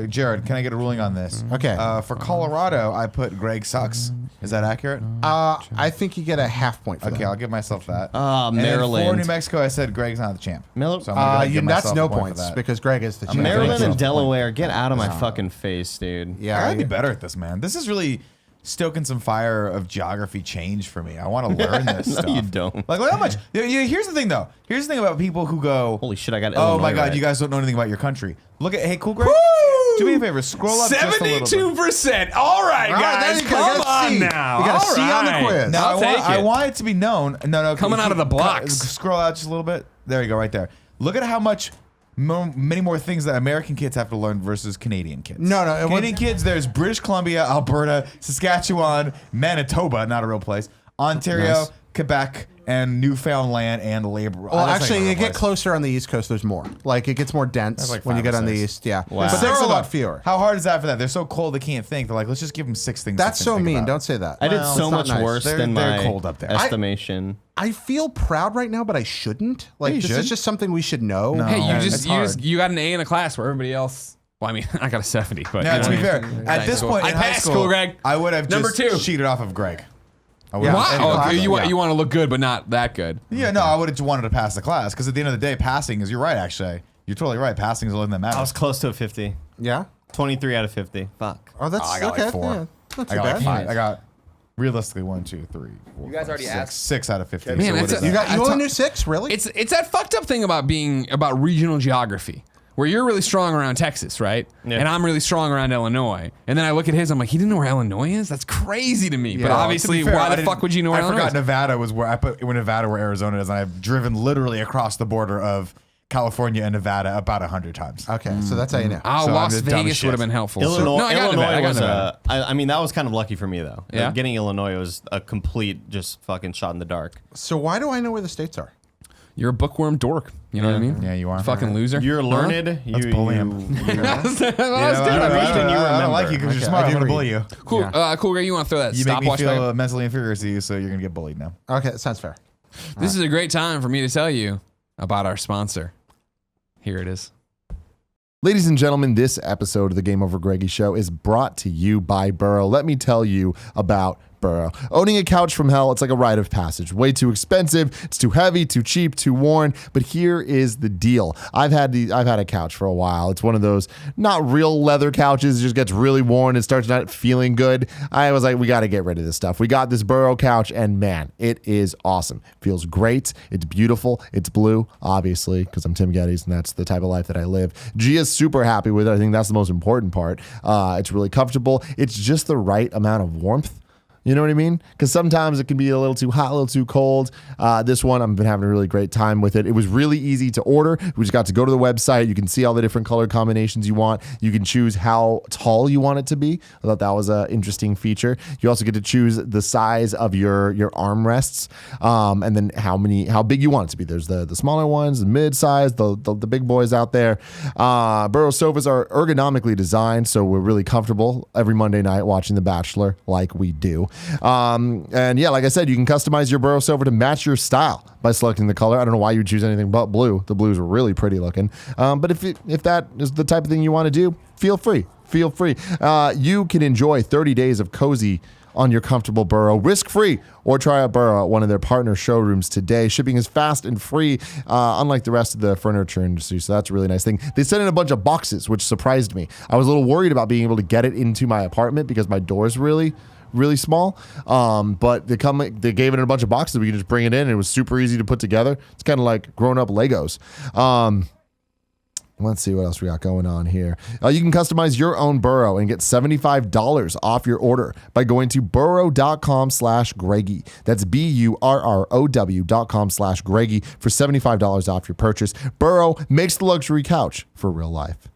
Jared, can I get a ruling on this? Okay. For Colorado, I put Greg sucks. Is that accurate? I think you get a half point for Okay, that. I'll give myself that. Ah, And then Maryland. for New Mexico, I said Greg's not the champ. Mil- So I'm gonna give That's myself no a point for points that. because Greg is the champ. Maryland myself and a point. Delaware, get out of my fucking face, dude. Yeah. I gotta be better at this, man. This is really stoking some fire of geography change for me. I want to learn this No, stuff. you don't. Like, look how much. Here's the thing, though. Here's the thing about people who go, Holy shit, I got oh Illinois my God, right. you guys don't know anything about your country. Look at, hey, cool, Greg. Do me a favor, scroll up just a little bit. 72%. All right, All right, guys, there you go. come You got a on C. now. You got a All C on the right. quiz. Now, I'll take I it. want it to be known. No, Coming out of the blocks. Scroll out just a little bit. There you go, right there. Look at how much many more things that American kids have to learn versus Canadian kids. No, no, it Canadian kids, there's British Columbia, Alberta, Saskatchewan, Manitoba, not a real place, Ontario, Nice. Quebec, and Newfoundland and Labor. Well, That's not actually, even a you real get place. closer on the East Coast. There's more. Like it gets more dense That's like when you 5 get or on the 6. East. Yeah, Wow. but there's a Seriously, lot though, fewer. How hard is that for that? They're so cold they can't think. They're like, let's just give them 6 things. That's they so can think mean. about. Don't say that. I did Well, so it's not much nice. worse They're than my cold up there. estimation. I feel proud right now, but I shouldn't. Like you this should. is just something we should know. No. Hey, It's hard. you got an A in a class where everybody else. Well, I mean, I got a 70, but Now, to be anyway. fair, at this point I in high passed, school, cool, Greg. I would have Number just 2. cheated off of Greg. I would Yeah. have- Wow. in Oh, class, you want yeah. you want to look good, but not that good. Yeah, no, I would have wanted to pass the class because at the end of the day, passing is. You're right, actually. You're totally right. Passing is the only thing that matters. I was close to a 50. Yeah. 23 out of 50. Fuck. Oh, that's I got okay. like 4. Yeah, not I too got bad. like 5. I got realistically 1, 2, 3, 4. You guys already 6, asked. 6 out of 50. Man, so what that's is a- You that? got you only knew 6, really? It's that fucked up thing about being about regional geography, where you're really strong around Texas, right? Yeah. And I'm really strong around Illinois. And then I look at his, I'm like, he didn't know where Illinois is? That's crazy to me. But Well, obviously, to be fair, why I the didn't- fuck would you know where I Illinois forgot is? Nevada was where I put when Nevada where Arizona is, and I've driven literally across the border of California and Nevada about 100 times. Okay, so that's how you know. Oh, So I'm Las the dumbest Vegas shit. would have been helpful. Illinois, No, I got Nevada. I got was Nevada. I mean, that was kind of lucky for me, though. Yeah? Getting Illinois was a complete just fucking shot in the dark. So why do I know where the states are? You're a bookworm dork. You know what I mean? Yeah, you are. Fucking loser. You're Huh? learned. Let's bully him. I was doing I don't like you because you're Okay, smart. I I'm do gonna read. bully you. Cool. Yeah. Cool, Greg. You want to throw that You make me stopwatch back? feel mentally inferior to you, so you're gonna get bullied now. Okay, that sounds fair. This is a great time for me to tell you about our sponsor. Here it is. Ladies and gentlemen, this episode of the Game Over Greggy Show is brought to you by Burrow. Let me tell you about Burrow. Owning a couch from hell, it's like a rite of passage. Way too expensive, it's too heavy, too cheap, too worn. But here is the deal. I've had a couch for a while. It's one of those not real leather couches. It just gets really worn. It starts not feeling good. I was like, we got to get rid of this stuff. We got this Burrow couch, and man, it is awesome. Feels great. It's beautiful. It's blue, obviously, because I'm Tim Gettys, and that's the type of life that I live. Gia's super happy with it. I think that's the most important part. It's really comfortable. It's just the right amount of warmth. You know what I mean? Because sometimes it can be a little too hot, a little too cold. This one, I've been having a really great time with it. It was really easy to order. We just got to go to the website. You can see all the different color combinations you want. You can choose how tall you want it to be. I thought that was an interesting feature. You also get to choose the size of your armrests, and then how big you want it to be. There's the smaller ones, the mid-size, the big boys out there. Burrow sofas are ergonomically designed, so we're really comfortable every Monday night watching The Bachelor like we do. And yeah, like I said, you can customize your Burrow sofa to match your style by selecting the color. I don't know why you would choose anything but blue. The blues are really pretty looking. But if that is the type of thing you want to do, feel free. Feel free. You can enjoy 30 days of cozy on your comfortable Burrow, risk-free, or try out Burrow at one of their partner showrooms today. Shipping is fast and free, unlike the rest of the furniture industry, so that's a really nice thing. They sent in a bunch of boxes, which surprised me. I was a little worried about being able to get it into my apartment because my door's really small, but they gave it in a bunch of boxes. We could just bring it in, and it was super easy to put together. It's kind of like grown-up Legos. Let's see what else we got going on here. You can customize your own Burrow and get $75 off your order by going to burrow.com/Greggy. That's BURROW.com/Greggy for $75 off your purchase. Burrow makes the luxury couch for real life.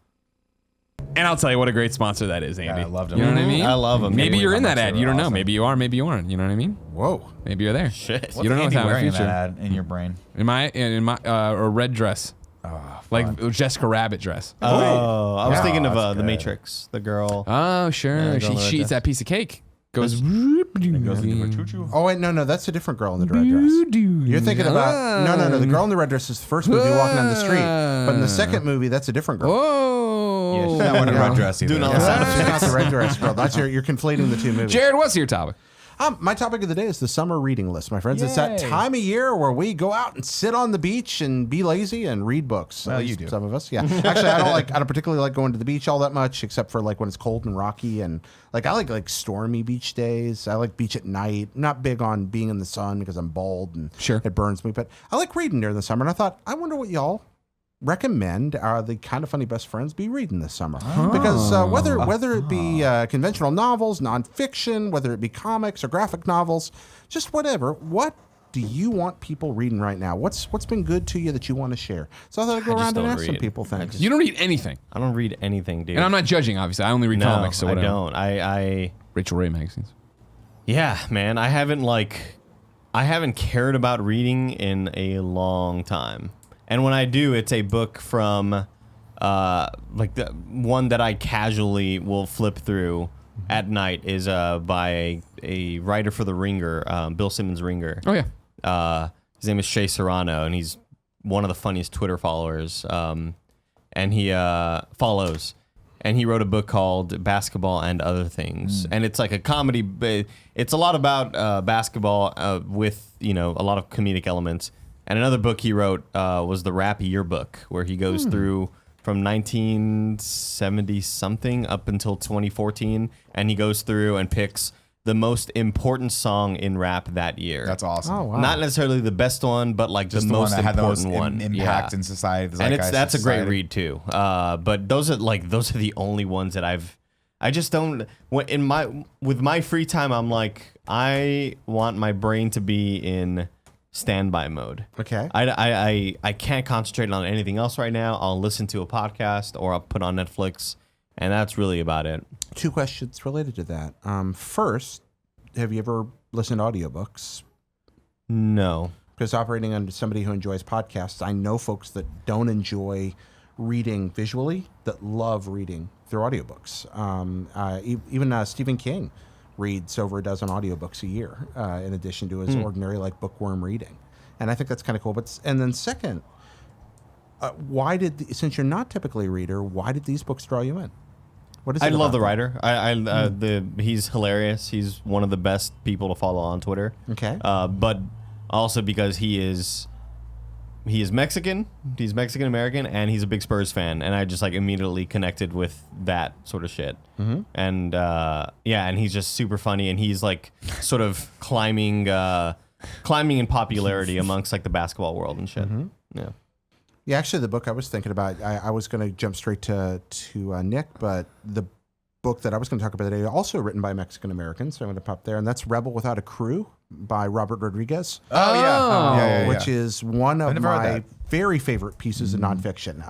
And I'll tell you what a great sponsor that is, Andy. I loved him. You know what I mean? I love him. Maybe Maybe you're in how that much ad. they You were don't know. awesome. Maybe you are. Maybe you aren't. You know what I mean? Whoa. Maybe you're there. Shit. You don't know what's Andy happening in wearing the in that future. ad in your brain? In my a red dress, like Jessica Rabbit dress. Oh, I was Yeah, thinking of that's The good. Matrix. The girl. Oh, sure. Yeah, she girl in the red eats dress. that piece of cake. Goes. Oh wait, no, that's a different girl in the red dress. You're thinking about no. The girl in the red dress is the first movie walking down the street, but in the second movie, that's a different girl. Oh. Yeah, she's not wearing a red dress either. Doing all the sound She's effects. not the red dress girl. That's you're conflating the two movies. Jared, what's your topic? My topic of the day is the summer reading list, my friends. It's that Yay. time of year where we go out and sit on the beach and be lazy and read books. Well, At you least do. Some of us, yeah. Actually, I don't particularly like going to the beach all that much, except for like when it's cold and rocky, and I like stormy beach days. I like beach at night. I'm not big on being in the sun because I'm bald and Sure. it burns me, but I like reading during the summer. And I thought, I wonder what y'all recommend the Kind of Funny best friends be reading this summer, because whether it be conventional novels, nonfiction, whether it be comics or graphic novels, just whatever, what do you want people reading right now? What's been good to you that you want to share? So I thought I'd go I just around and don't ask some read. people things. You don't read anything, I don't read anything, dude. and I'm not judging. Obviously, I only read No, comics. So I whatever. don't. I Rachel Ray magazines. Yeah, man. I haven't cared about reading in a long time. And when I do, it's a book from like the one that I casually will flip through at night is by a writer for The Ringer, Bill Simmons' Ringer. Oh yeah. His name is Shea Serrano, and he's one of the funniest Twitter followers. And he follows. And he wrote a book called Basketball and Other Things. And it's like a comedy. It's a lot about basketball with, a lot of comedic elements. And another book he wrote was the Rap Yearbook, where he goes through from 1970 something up until 2014. And he goes through and picks the most important song in rap that year. That's awesome. Oh, wow. Not necessarily the best one, but like Just the most one that had the most important one. impact in society. the And zeitgeist that's of a great society. read too. But those are the only ones that I just don't. With my free time, I'm like, I want my brain to be in standby mode. Okay. I can't concentrate on anything else right now. I'll listen to a podcast or I'll put on Netflix, and that's really about it. Two questions related to that. First, have you ever listened to audiobooks? No. Because operating under somebody who enjoys podcasts, I know folks that don't enjoy reading visually that love reading through audiobooks. Even Stephen King reads over a dozen audiobooks a year in addition to his ordinary like bookworm reading. And I think that's kind of cool. And then second, since you're not typically a reader, why did these books draw you in? What is it I love about the them? writer. He's hilarious. He's one of the best people to follow on Twitter. Okay. But also because he is Mexican. He's Mexican American, and he's a big Spurs fan. And I just like immediately connected with that sort of shit. Mm-hmm. And and he's just super funny, and he's like sort of climbing in popularity amongst like the basketball world and shit. Mm-hmm. Yeah. Yeah, actually, the book I was thinking about, I was going to jump straight to Nick, but the book that I was going to talk about today, also written by Mexican Americans, so I'm going to pop there, and that's Rebel Without a Crew by Robert Rodriguez. Oh, yeah. Which is one of never read my that. very favorite pieces of nonfiction.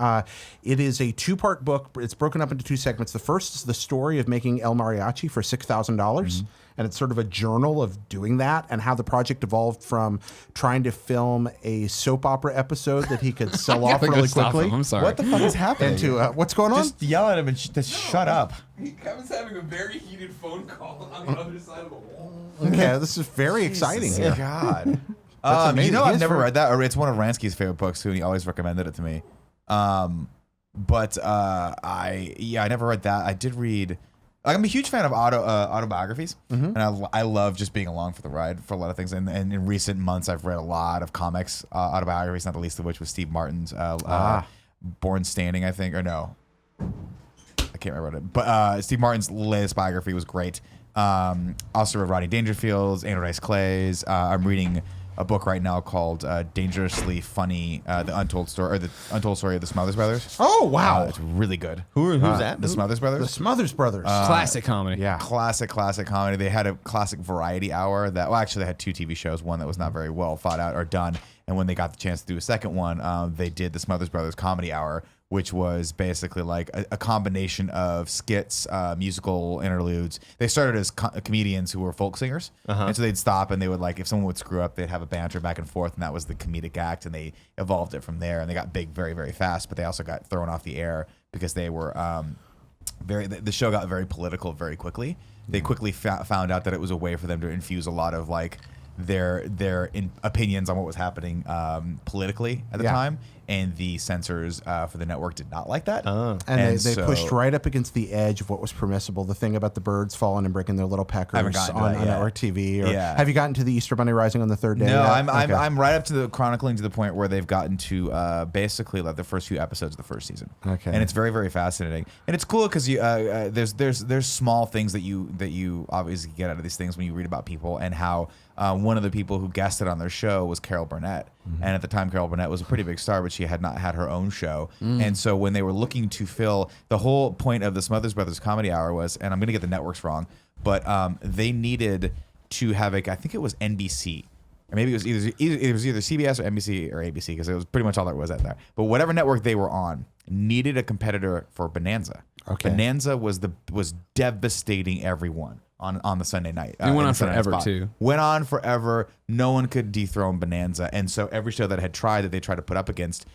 It is a two-part book. It's broken up into two segments. The first is the story of making El Mariachi for $6,000. And it's sort of a journal of doing that and how the project evolved from trying to film a soap opera episode that he could sell off Gotta go really stop quickly. him. I'm sorry. What the fuck is happening? Into what's going on? Just yell at him and just shut up. Kevin's having a very heated phone call on the other side of the wall. Okay, this is very exciting here. God. amazing. You know, He I've is never very- read that, or it's one of Ransky's favorite books too, and he always recommended it to me. I never read that. I did read. Like, I'm a huge fan of autobiographies, and I love just being along for the ride for a lot of things. And in recent months, I've read a lot of comics autobiographies, not the least of which was Steve Martin's Born Standing, I think, or no, I can't remember it. But Steve Martin's latest biography was great. Also read Rodney Dangerfield's, Andrew Dice Clay's. I'm reading a book right now called Dangerously Funny: The Untold Story of the Smothers Brothers. Oh, wow. It's really good. Who's that? The Smothers Brothers. The Smothers Brothers. Classic comedy. yeah. Classic comedy. They had a classic variety hour that, well, actually they had two TV shows, one that was not very well thought out or done. And when they got the chance to do a second one, they did the Smothers Brothers comedy hour, which was basically like a combination of skits, musical interludes. They started as comedians who were folk singers, and so they'd stop and they would like, if someone would screw up, they'd have a banter back and forth, and that was the comedic act, and they evolved it from there, and they got big very, very fast, but they also got thrown off the air because they were the show got very political very quickly. They quickly found out that it was a way for them to infuse a lot of like their opinions on what was happening politically at the time, and the censors for the network did not like that. And they pushed right up against the edge of what was permissible. The thing about the birds falling and breaking their little peckers on network TV. Or have you gotten to the Easter Bunny Rising on the third day? No, I'm right up to the chronicling to the point where they've gotten to basically like the first few episodes of the first season. Okay, and it's very, very fascinating, and it's cool because you there's small things that you obviously get out of these things when you read about people, and how one of the people who guested on their show was Carol Burnett, and at the time Carol Burnett was a pretty big star, but she had not had her own show, and so when they were looking to fill, the whole point of the Smothers Brothers Comedy Hour was, and I'm going to get the networks wrong, but they needed to have I think it was NBC, or maybe it was either CBS or NBC or ABC, because it was pretty much all that was at there. But whatever network they were on needed a competitor for Bonanza. Okay. Bonanza was devastating everyone on the Sunday night. It went on forever too. Went on forever. No one could dethrone Bonanza, and so every show that they tried to put up against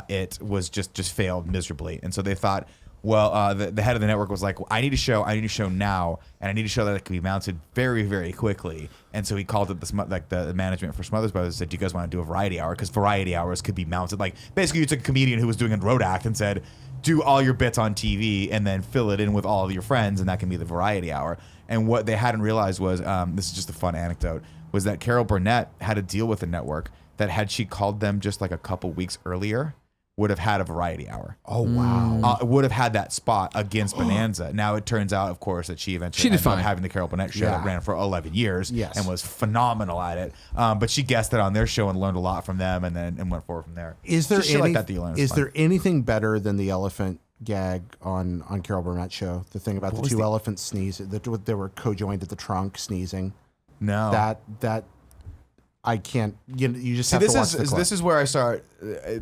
it was just failed miserably. And so they thought, well, the head of the network was like, well, I need a show now, and I need a show that it can be mounted very, very quickly. And so he called it the management for Smothers Brothers said, do you guys want to do a variety hour? Because variety hours could be mounted. Like, basically, you took a comedian who was doing a road act and said, do all your bits on TV and then fill it in with all of your friends, and that can be the variety hour. And what they hadn't realized was, this is just a fun anecdote, was that Carol Burnett had a deal with the network that had she called them just like a couple weeks earlier, would have had a variety hour. Oh, wow. Would have had that spot against Bonanza. Now, it turns out, of course, that she eventually ended up having the Carol Burnett show that ran for 11 years and was phenomenal at it. But she guested on their show and learned a lot from them, and went forward from there. Is there anything better than the elephant gag on Carol Burnett's show? The thing about the two elephants sneezing, they were co-joined at the trunk sneezing. No. That I can't. You just have to watch the clip. This is where I start.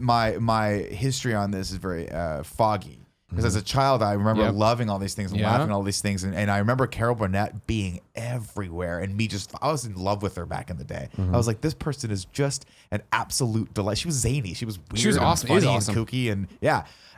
My history on this is very foggy. Because as a child, I remember loving all these things and laughing at all these things. And I remember Carol Burnett being everywhere. And I was in love with her back in the day. I was like, this person is just an absolute delight. She was zany. She was weird. She was awesome. And funny and kooky. And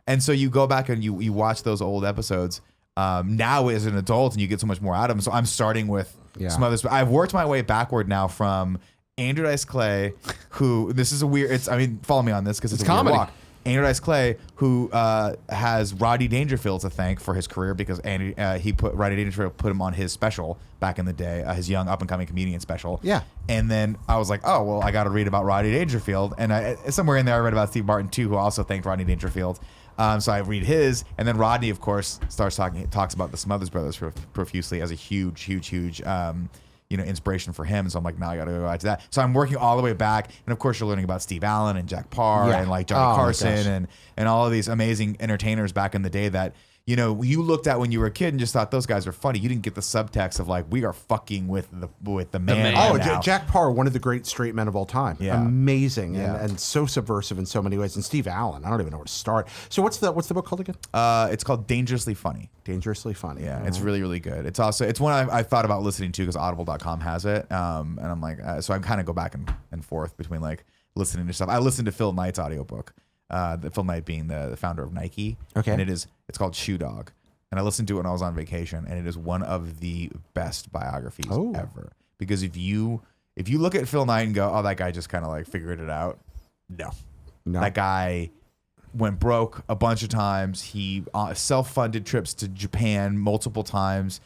And so you go back and you watch those old episodes now as an adult, and you get so much more out of them. So I'm starting with Smothers. I've worked my way backward now from Andrew Dice Clay, who, this is a weird, follow me on this because it's a comedy. Weird walk. Andrew Dice Clay, who has Rodney Dangerfield to thank for his career, because Rodney Dangerfield put him on his special back in the day, his young up and coming comedian special. Yeah. And then I was like, oh, well, I got to read about Rodney Dangerfield. And somewhere in there I read about Steve Martin too, who also thanked Rodney Dangerfield. So I read his, and then Rodney, of course, talks about the Smothers Brothers profusely as a huge inspiration for him. So I'm like, now I got to go back to that. So I'm working all the way back, and of course you're learning about Steve Allen and Jack Parr and like Johnny Carson and all of these amazing entertainers back in the day that you looked at when you were a kid and just thought those guys are funny. You didn't get the subtext of like, we are fucking with the man. Oh, Jack Parr, one of the great straight men of all time. Yeah. Amazing and so subversive in so many ways. And Steve Allen, I don't even know where to start. So what's the book called again? It's called Dangerously Funny. Dangerously Funny. Yeah, it's really, really good. It's one I thought about listening to because Audible.com has it. And I'm like, so I kind of go back and forth between like listening to stuff. I listened to Phil Knight's audiobook. Phil Knight being the founder of Nike. Okay. And it's called Shoe Dog. And I listened to it when I was on vacation, and it is one of the best biographies ever. Because if you look at Phil Knight and go, oh, that guy just kind of like figured it out. No. That guy went broke a bunch of times. He self-funded trips to Japan multiple times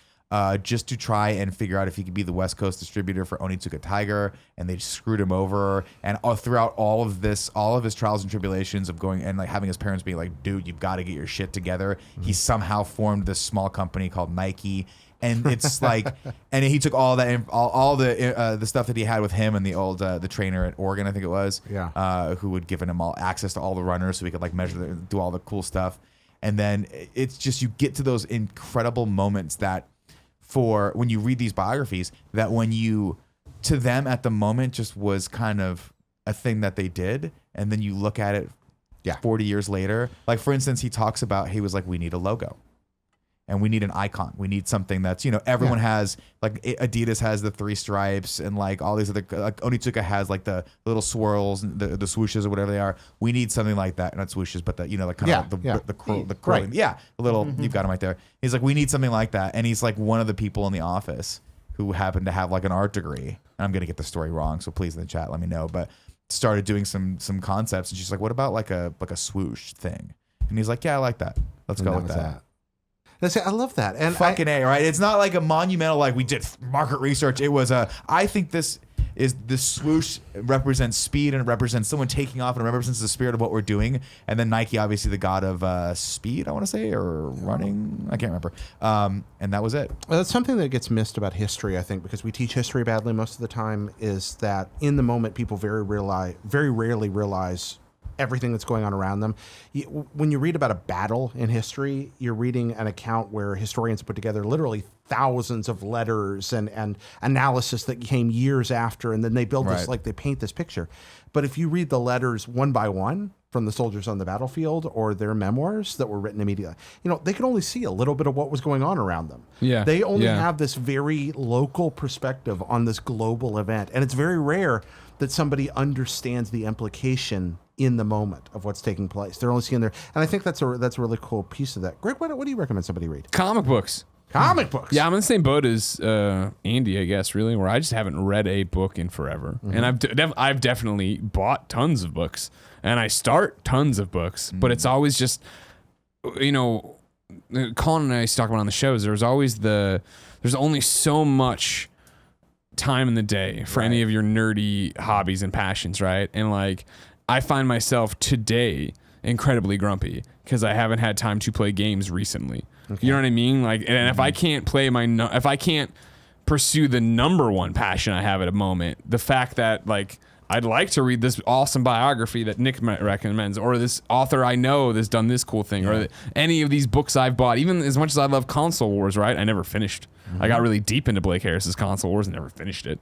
just to try and figure out if he could be the West Coast distributor for Onitsuka Tiger, and they screwed him over. And throughout all of his trials and tribulations of going and like having his parents be like, dude, you've got to get your shit together. He somehow formed this small company called Nike. And it's like, and he took all that, all the stuff that he had with him and the old the trainer at Oregon, I think it was, who had given him all access to all the runners, so he could like measure, do all the cool stuff. And then it's just, you get to those incredible moments that, for when you read these biographies, that to them at the moment just was kind of a thing that they did, and then you look at it 40 years later. Like, for instance, he talks about, he was like, we need a logo. And we need an icon. We need something that's, everyone has, like Adidas has the 3 stripes and like all these other, like Onitsuka has like the little swirls and the swooshes or whatever they are. We need something like that. Not swooshes, but the kind of the curling. Right. Yeah. The little, you've got him right there. He's like, we need something like that. And he's like one of the people in the office who happened to have like an art degree. And I'm going to get the story wrong. So please in the chat, let me know. But started doing some concepts. And she's like, what about like a swoosh thing? And he's like, yeah, I like that. Let's go with that. I love that. And fucking A, right? It's not like a monumental, like we did market research. It was I think this swoosh represents speed and it represents someone taking off and it represents the spirit of what we're doing. And then Nike, obviously the god of speed, I want to say, or running. I can't remember. And that was it. Well, that's something that gets missed about history, I think, because we teach history badly most of the time, is that in the moment, people very rarely realize everything that's going on around them. When you read about a battle in history, you're reading an account where historians put together literally thousands of letters and analysis that came years after, and then they build this, like they paint this picture. But if you read the letters one by one from the soldiers on the battlefield or their memoirs that were written immediately, they could only see a little bit of what was going on around them. Yeah. They only have this very local perspective on this global event. And it's very rare that somebody understands the implication in the moment of what's taking place. They're only seeing there. And I think that's a really cool piece of that. Greg, what do you recommend somebody read? Comic books. Comic books. Yeah, I'm in the same boat as Andy, I guess, really, where I just haven't read a book in forever. And I've definitely bought tons of books, and I start tons of books, but it's always just, Colin and I used to talk about on the shows, there's only so much time in the day for any of your nerdy hobbies and passions, right? And like, I find myself today incredibly grumpy because I haven't had time to play games recently. Okay. You know what I mean? Like, and if I can't play if I can't pursue the number one passion I have at a moment, the fact that like I'd like to read this awesome biography that Nick recommends, or this author I know that's done this cool thing, or any of these books I've bought, even as much as I love Console Wars, right? I never finished. I got really deep into Blake Harris's Console Wars and never finished it.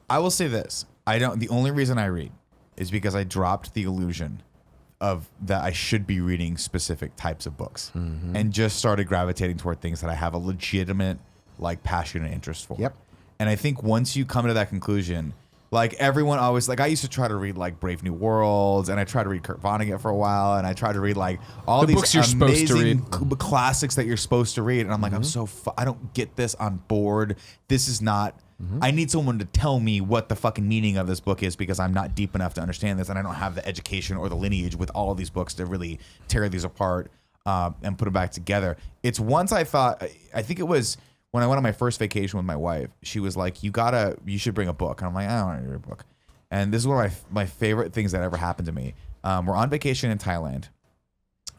I will say this. The only reason I read is because I dropped the illusion of that I should be reading specific types of books and just started gravitating toward things that I have a legitimate like passion and interest for. Yep. And I think once you come to that conclusion, like everyone always, like I used to try to read like Brave New Worlds, and I tried to read Kurt Vonnegut for a while, and I tried to read like all these books you're supposed to amazing classics that you're supposed to read. And I'm like, I don't get this. I'm bored. This is not, I need someone to tell me what the fucking meaning of this book is, because I'm not deep enough to understand this, and I don't have the education or the lineage with all of these books to really tear these apart and put them back together. It's once I thought, I think it was when I went on my first vacation with my wife, she was like, you should bring a book. And I'm like, I don't want to read a book. And this is one of my favorite things that ever happened to me. We're on vacation in Thailand,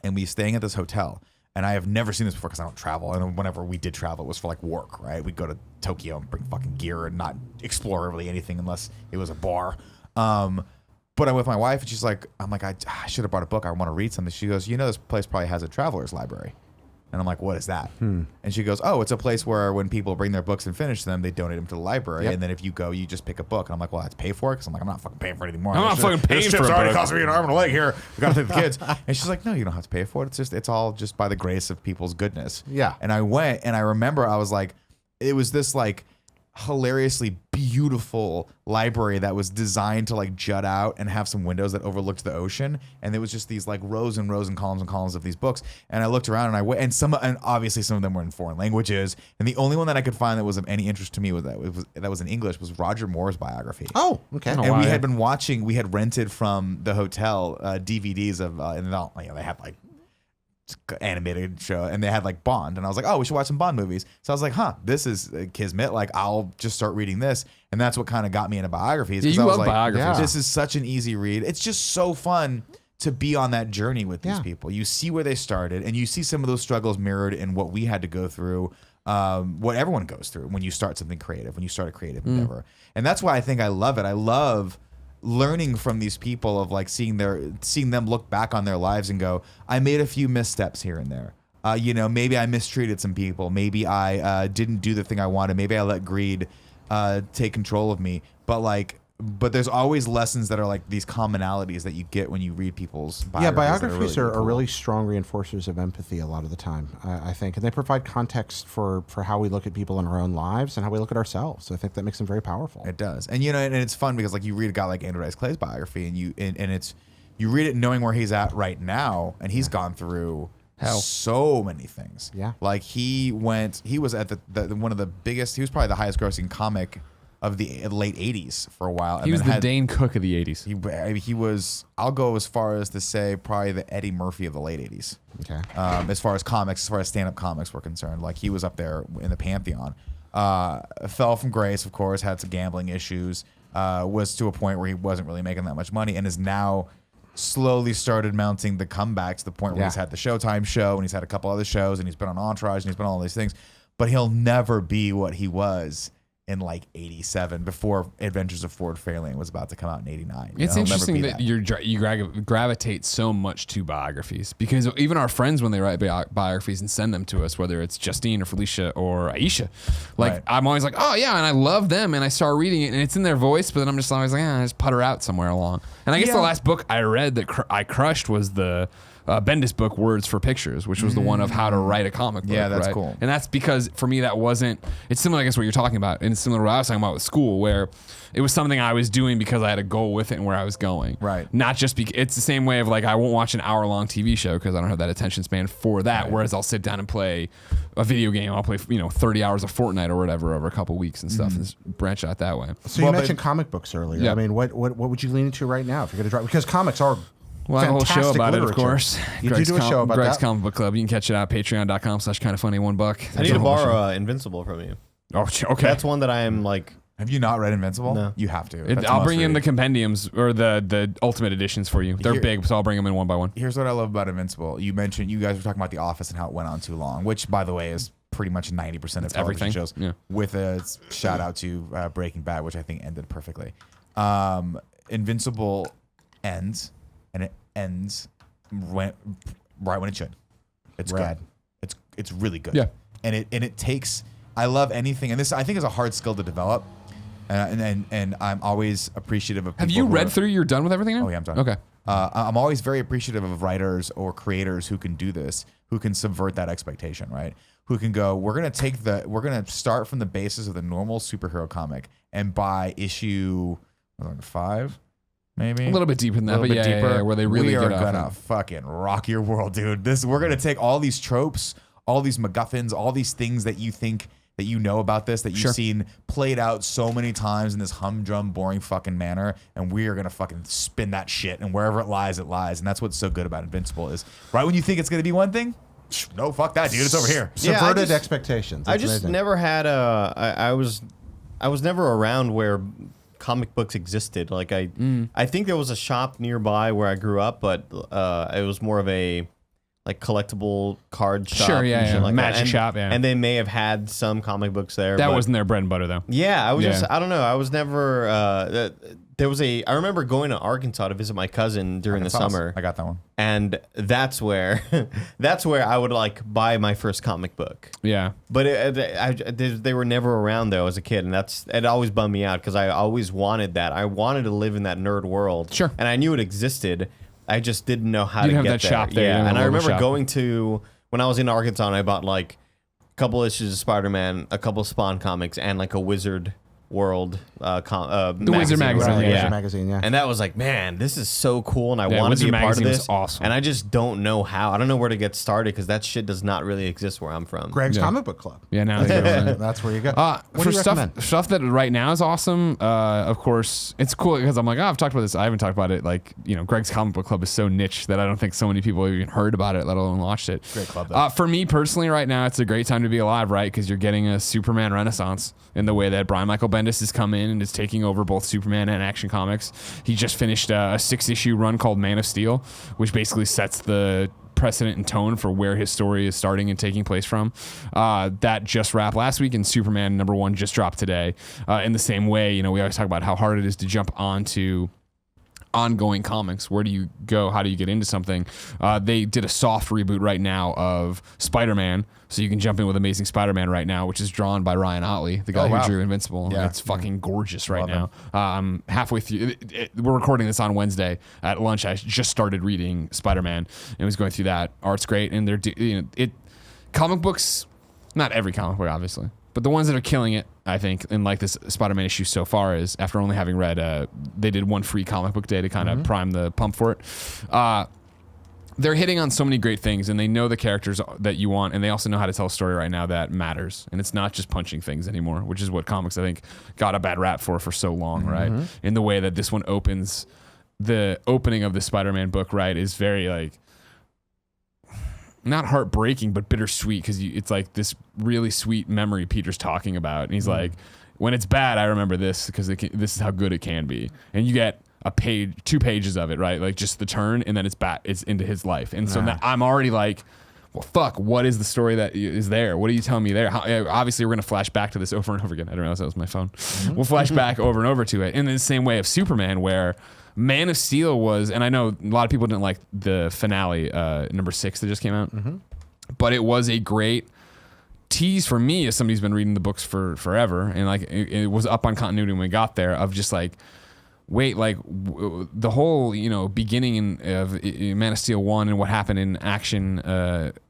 and we're staying at this hotel. And I have never seen this before because I don't travel. And whenever we did travel, it was for like work, right? We'd go to Tokyo and bring fucking gear and not explore really anything unless it was a bar. But I'm with my wife, and she's like, I'm like, I should have brought a book. I want to read something. She goes, this place probably has a traveler's library. And I'm like, what is that? And she goes, oh, it's a place where when people bring their books and finish them, they donate them to the library. Yep. And then if you go, you just pick a book. And I'm like, well, I have to pay for it? Because I'm like, I'm not fucking paying for it anymore. I'm not fucking paying for it. It's already cost me an arm and a leg here. We got to take the kids. And she's like, no, you don't have to pay for it. It's all just by the grace of people's goodness. Yeah. And I went, and I remember I was like, it was this like hilariously beautiful library that was designed to like jut out and have some windows that overlooked the ocean, and there was just these like rows and rows and columns of these books. And I looked around, and I went, and obviously some of them were in foreign languages, and the only one that I could find that was of any interest to me was that was in English was Roger Moore's biography. Oh, okay. And we had been watching, we had rented from the hotel DVDs of and they had like animated show, and they had like Bond, and I was like, oh, we should watch some Bond movies. So I was like, this is kismet. Like, I'll just start reading this. And that's what kind of got me into biographies. Yeah, you I was love like, biographies. This is such an easy read. It's just so fun to be on that journey with these people. You see where they started, and you see some of those struggles mirrored in what we had to go through, what everyone goes through when you start something creative, when you start a creative endeavor. And that's why I think I love it. I love learning from these people, of like seeing them look back on their lives and go, I made a few missteps here and there. Maybe I mistreated some people. Maybe I didn't do the thing I wanted. Maybe I let greed take control of me. But like, but there's always lessons that are like these commonalities that you get when you read people's biographies. Yeah, biographies are cool. really strong reinforcers of empathy a lot of the time, I think. And they provide context for how we look at people in our own lives and how we look at ourselves. So I think that makes them very powerful. It does. And and it's fun because like you read a guy like Andrew Dice Clay's biography and you read it knowing where he's at right now, and he's gone through so many things. Yeah. Like he was at the one of the biggest, he was probably the highest grossing comic of the late 80s for a while. He was the Dane Cook of the 80s. He was, I'll go as far as to say probably the Eddie Murphy of the late 80s. Okay. As far as comics, as far as stand-up comics were concerned. Like he was up there in the pantheon. Fell from grace, of course, had some gambling issues, was to a point where he wasn't really making that much money, and is now slowly started mounting the comeback to the point where he's had the Showtime show, and he's had a couple other shows, and he's been on Entourage, and he's been on all these things. But he'll never be what he was in like 87 before Adventures of Ford Fairlane was about to come out in 89. It's interesting that you gravitate so much to biographies, because even our friends, when they write biographies and send them to us, whether it's Justine or Felicia or Aisha, like I'm always like, oh yeah, and I love them, and I start reading it and it's in their voice, but then I'm just always like, I just putter out somewhere along. And I guess the last book I read that I crushed was the Bendis book, Words for Pictures, which was the one of how to write a comic book. Yeah, that's right? cool. And that's because for me, that wasn't, it's similar, I guess, what you're talking about. And it's similar to what I was talking about with school, where it was something I was doing because I had a goal with it and where I was going. Right. Not just because, it's the same way of like, I won't watch an hour-long TV show because I don't have that attention span for that. Right. Whereas I'll sit down and play a video game. I'll play, 30 hours of Fortnite or whatever over a couple weeks and stuff, and just branch out that way. So you mentioned comic books earlier. Yeah. I mean, what would you lean into right now if you're going to drop? Because comics are Well, I have a whole show fantastic about it, of literature. course. You do a show about Greg's that? Comic Book Club. You can catch it out at patreon.com/kindoffunny, $1. I need to borrow Invincible from you. Oh, okay. That's one that I am like. Have you not read Invincible? No. You have to. I'll bring in the compendiums or the ultimate editions for you. They're big, so I'll bring them in one by one. Here's what I love about Invincible. You mentioned, you guys were talking about The Office and how it went on too long, which, by the way, is pretty much 90% of television everything. shows. Yeah. With a shout out to Breaking Bad, which I think ended perfectly. Invincible ends, and it ends right when it should. It's Rad. good. It's really good. Yeah. And it takes. I love anything, and this I think is a hard skill to develop. And I'm always appreciative of people. Have you who read are- through? You're done with everything now? Oh yeah, I'm done. Okay. I'm always very appreciative of writers or creators who can do this, who can subvert that expectation, right? Who can go, we're gonna start from the basis of the normal superhero comic, and by issue 5, maybe A little bit deeper than that, a little but bit deeper, where they really we are get off gonna it. fucking rock your world, dude. We're gonna take all these tropes, all these MacGuffins, all these things that you think that you know about this, that you've Sure. seen played out so many times in this humdrum, boring fucking manner, and we are gonna fucking spin that shit, and wherever it lies, and that's what's so good about Invincible is right when you think it's gonna be one thing, no, fuck that, dude, it's over here. Yeah, Subverted expectations. I That's just amazing. never had I was never around where comic books existed. Like I think there was a shop nearby where I grew up, but it was more of a like collectible card shop. Sure, and yeah, shit yeah. like Magic that. shop, yeah. And they may have had some comic books there. That but wasn't their bread and butter, though. Yeah, I was Yeah. just I don't know. I was never there was I remember going to Arkansas to visit my cousin during the summer. I got that one. And that's where I would like buy my first comic book. Yeah. But they were never around though as a kid, and it always bummed me out because I always wanted that. I wanted to live in that nerd world. Sure. And I knew it existed. I just didn't know how You to didn't get have that there. shop there. You Yeah. didn't And have I a little remember shop. going to when I was in Arkansas, and I bought like a couple issues of Spider-Man, a couple of Spawn comics, and like a Wizard World The Wizard magazine, Right, yeah. Wizard magazine, yeah. And that was like, man, this is so cool, and I Yeah, want to Wizard be a part of magazine was this. awesome. And I just don't know how. I don't know where to get started because that shit does not really exist where I'm from. Greg's Yeah. Comic Book Club. Yeah, now they do. That's where you go. For what do you recommend? stuff that right now is awesome. Of course, it's cool because I'm like, I've talked about this. I haven't talked about it. Like, Greg's Comic Book Club is so niche that I don't think so many people have even heard about it, let alone watched it. Great club, though. For me personally, right now, it's a great time to be alive, right? Because you're getting a Superman renaissance in the way that Brian Michael Bendis has come in and is taking over both Superman and Action Comics. He just finished a 6-issue run called Man of Steel, which basically sets the precedent and tone for where his story is starting and taking place from. That just wrapped last week, and Superman #1 just dropped today. In the same way, we always talk about how hard it is to jump onto ongoing comics. Where do you go? How do you get into something? They did a soft reboot right now of Spider-Man, so you can jump in with Amazing Spider-Man right now, which is drawn by Ryan Otley, the guy who drew Invincible. Yeah. It's fucking gorgeous right now. I'm halfway through. We're recording this on Wednesday at lunch. I just started reading Spider-Man and was going through that. Art's great, and comic books, not every comic book, obviously, but the ones that are killing it, I think, in like this Spider-Man issue so far is, after only having read, they did one free comic book day to kind of prime the pump for it. They're hitting on so many great things, and they know the characters that you want, and they also know how to tell a story right now that matters. And it's not just punching things anymore, which is what comics, I think, got a bad rap for so long, right? In the way that this one opens, the opening of the Spider-Man book, right, is very like, not heartbreaking, but bittersweet, because it's like this really sweet memory Peter's talking about. And he's like, when it's bad, I remember this because this is how good it can be. And you get a page, 2 pages of it, right? Like just the turn, and then it's back, it's into his life. And so now I'm already like, well, fuck, what is the story that is there? What are you telling me there? Obviously, we're going to flash back to this over and over again. I didn't realize that was my phone. We'll flash back over and over to it. In the same way of Superman, where Man of Steel was, and I know a lot of people didn't like the finale, number 6 that just came out, but it was a great tease for me as somebody who's been reading the books for forever, and like it was up on continuity when we got there, of just like, wait, like the whole, beginning of Man of Steel 1 and what happened in Action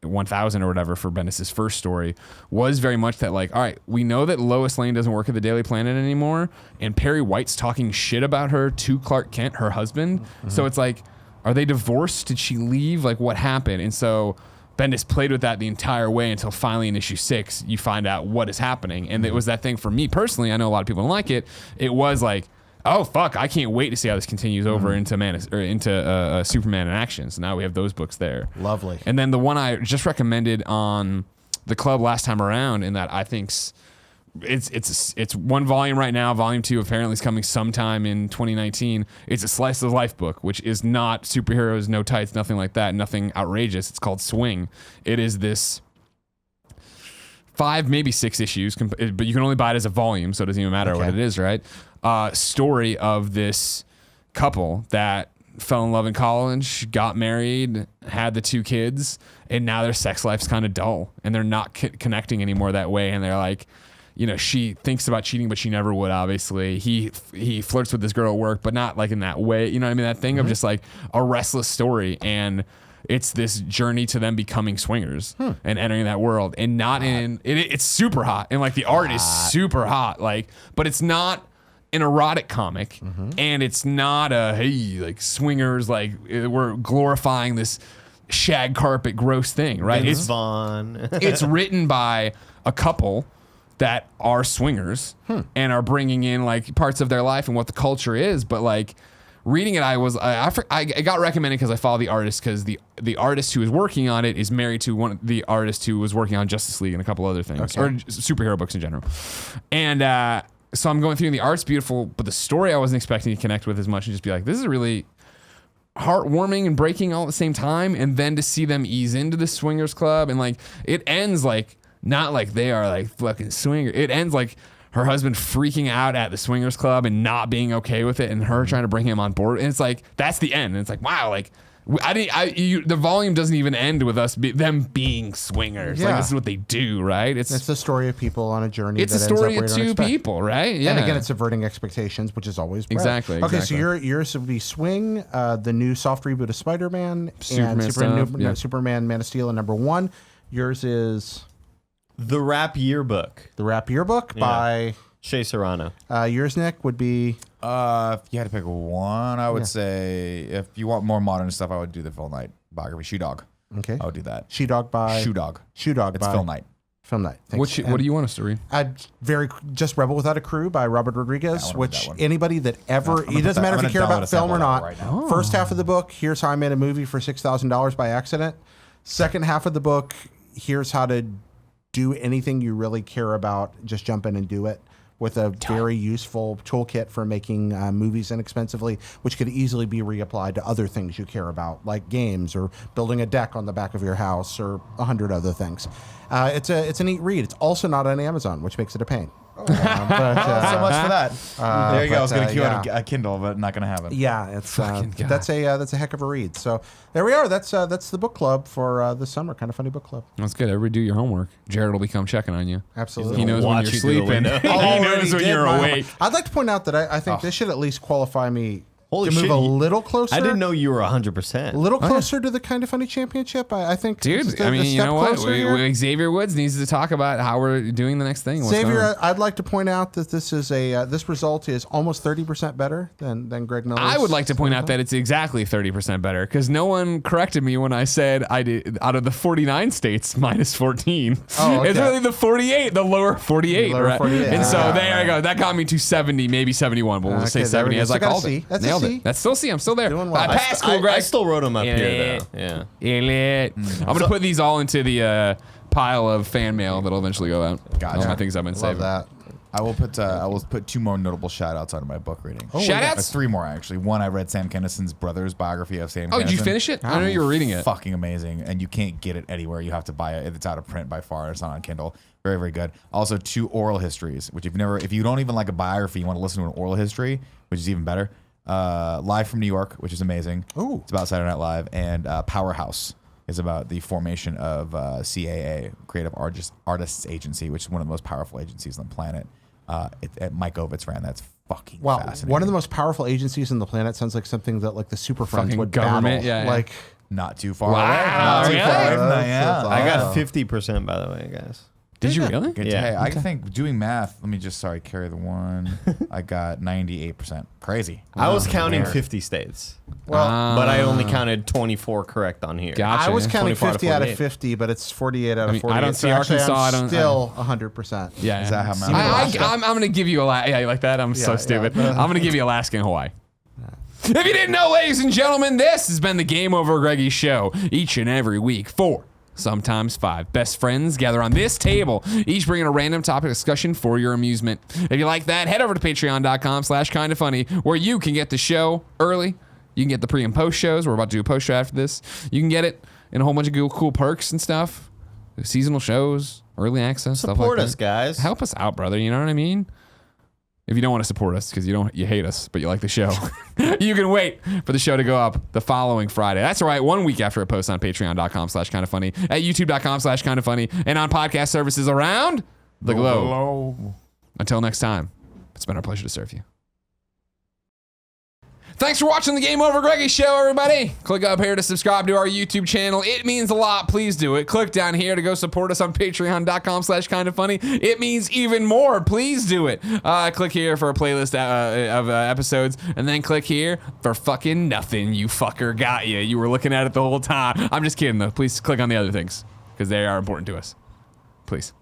1000 or whatever for Bendis' first story was very much that, like, all right, we know that Lois Lane doesn't work at the Daily Planet anymore, and Perry White's talking shit about her to Clark Kent, her husband. So it's like, are they divorced? Did she leave? Like, what happened? And so Bendis played with that the entire way until finally in issue 6, you find out what is happening. And it was that thing for me personally. I know a lot of people don't like it. It was like, oh fuck, I can't wait to see how this continues over into Superman in Action. So now we have those books there. Lovely. And then the one I just recommended on the club last time around, in that I think's it's one volume right now. Volume 2 apparently is coming sometime in 2019. It's a slice of life book, which is not superheroes, no tights, nothing like that, nothing outrageous. It's called Swing. It is this 5, maybe 6 issues, but you can only buy it as a volume, so it doesn't even matter what it is, right? Story of this couple that fell in love in college, got married, had the 2 kids, and now their sex life's kind of dull, and they're not connecting anymore that way. And they're like, she thinks about cheating, but she never would, obviously. He flirts with this girl at work, but not like in that way. You know what I mean? That thing of just like a restless story. And it's this journey to them becoming swingers and entering that world, and not it's super hot, and like the art is super hot, like, but it's not an erotic comic, and it's not like swingers, like we're glorifying this shag carpet gross thing, right? It's Vaughn. It's written by a couple that are swingers and are bringing in like parts of their life and what the culture is, but like reading it, I got recommended because I follow the artist, because the artist who is working on it is married to one of the artists who was working on Justice League and a couple other things, or superhero books in general. And so I'm going through, and the art's beautiful, but the story I wasn't expecting to connect with as much, and just be like, this is really heartwarming and breaking all at the same time. And then to see them ease into the swingers club, and like it ends like, not like they are like fucking swinger. It ends like her husband freaking out at the swingers club and not being okay with it, and her trying to bring him on board. And it's like, that's the end. And it's like, wow, like the volume doesn't even end with them being swingers. Yeah. Like, this is what they do, right? It's the story of people on a journey. It's a story of 2 people, right? Yeah. And again, it's subverting expectations, which is always bad. Exactly. Okay, so yours would be Swing, the new soft reboot of Spider-Man, and Superman, Man of Steel, and number 1. Yours is The Rap Yearbook. The Rap Yearbook by Shea Serrano. Yours, Nick, would be... If you had to pick one, I would say, if you want more modern stuff, I would do the Phil Knight biography, Shoe Dog. Okay. I would do that. Shoe Dog by... Shoe Dog. Shoe Dog It's by... Phil Knight. Phil Knight. Thanks. What do you want us to read? Just Rebel Without a Crew by Robert Rodriguez, which that one. anybody that ever... It doesn't matter if you care about film or not. First half of the book, here's how I made a movie for $6,000 by accident. Second half of the book, here's how to do anything you really care about. Just jump in and do it, with a very useful toolkit for making movies inexpensively, which could easily be reapplied to other things you care about, like games or building a deck on the back of your house or 100 other things. It's a neat read. It's also not on Amazon, which makes it a pain. But, so much for that. There you go. I was going to queue yeah. out a Kindle, but not going to happen. Yeah, it's God. that's a heck of a read. So there we are. That's the book club for this summer. Kind of funny book club. That's good. Everybody do your homework. Jared will be come checking on you. Absolutely. He knows when Watch you're you through the sleeping. window. He Already knows when did you're my- awake. I'd like to point out that I think this should at least qualify me Holy to move shit, a you- little closer. I didn't know you were A 100%. little closer to the Kind of Funny championship. I think. this is Dude, I mean, the you step know what? closer here. Xavier Woods needs to talk about how we're doing the next thing. What's Xavier, going on? I'd like to point out that this is this result is almost 30% better than Greg Miller's. I would like to point out that it's exactly 30% better because no one corrected me when I said I did out of the 49 states minus 14. Oh, okay. It's really the 48, the lower 48. The lower right? 48. And so Ah, there I go. That got me to 70, maybe 71. But we'll just say Okay, there we 70 go. as I Still got a called C. it. That's a Nailed C. it. That's still C. I'm still there. Doing well. I passed, cool, Greg. I still wrote them up Yeah. here, though. Yeah. Idiot. I'm going to put these all into the pile of fan mail that'll eventually go out. Gotcha. All my things I've been Love saving. that. I will put 2 more notable shout outs out of my book reading. Shout outs? 3 more, actually. One, I read Sam Kinnison's brother's biography of Sam Oh, Kinison. did you finish it? I know you were reading it. Fucking amazing. And you can't get it anywhere. You have to buy it. It's out of print by far. It's not on Kindle. Very, very good. Also, 2 oral histories, which if you don't even like a biography, you want to listen to an oral history, which is even better. Live from New York, which is amazing. Ooh. It's about Saturday Night Live. And Powerhouse is about the formation of CAA, Creative Artists Agency, which is one of the most powerful agencies on the planet. Mike Ovitz ran. That's fucking Wow, fascinating. one of the most powerful agencies on the planet sounds like something that like the Super Friends Fucking would government, battle. yeah, yeah. Like Not too far Wow, away. Not too really? far away from that, That's yeah. I got Wow. 50%, by the way, guys. Did you really? Good. Yeah. Hey, I think doing math, let me just, carry the one. I got 98%. Crazy. I was counting 50 states, well, but I only counted 24 correct on here. Gotcha. I was counting 24 out of 50 out of 48. 50, but it's 48 out of mean, 48. I don't see so actually Arkansas, I I'm don't- still 100%. Yeah. Is that how math I'm going to give you yeah, you like that? I'm so Yeah, stupid. yeah. I'm going to give you Alaska and Hawaii. If you didn't know, ladies and gentlemen, this has been the Game Over Greggy Show. Each and every week, 4, sometimes 5 best friends gather on this table, each bringing a random topic discussion for your amusement. If you like that, head over to patreon.com/kindafunny, where you can get the show early. You can get the pre and post shows. We're about to do a post show after this. You can get it in a whole bunch of cool perks and stuff. Seasonal shows, early access, stuff like Support that. us, guys. Help us out, brother. You know what I mean? If you don't want to support us because you hate us, but you like the show, you can wait for the show to go up the following Friday. That's right, 1 week after it posts on patreon.com/kindafunny, at youtube.com/kindafunny, and on podcast services around the globe. Until next time, it's been our pleasure to serve you. Thanks for watching the Game Over Greggy Show, everybody. Click up here to subscribe to our YouTube channel. It means a lot. Please do it. Click down here to go support us on patreon.com/kindafunny. It means even more. Please do it. Click here for a playlist of episodes, and then click here for fucking nothing. You fucker, got you. You were looking at it the whole time. I'm just kidding, though. Please click on the other things because they are important to us. Please.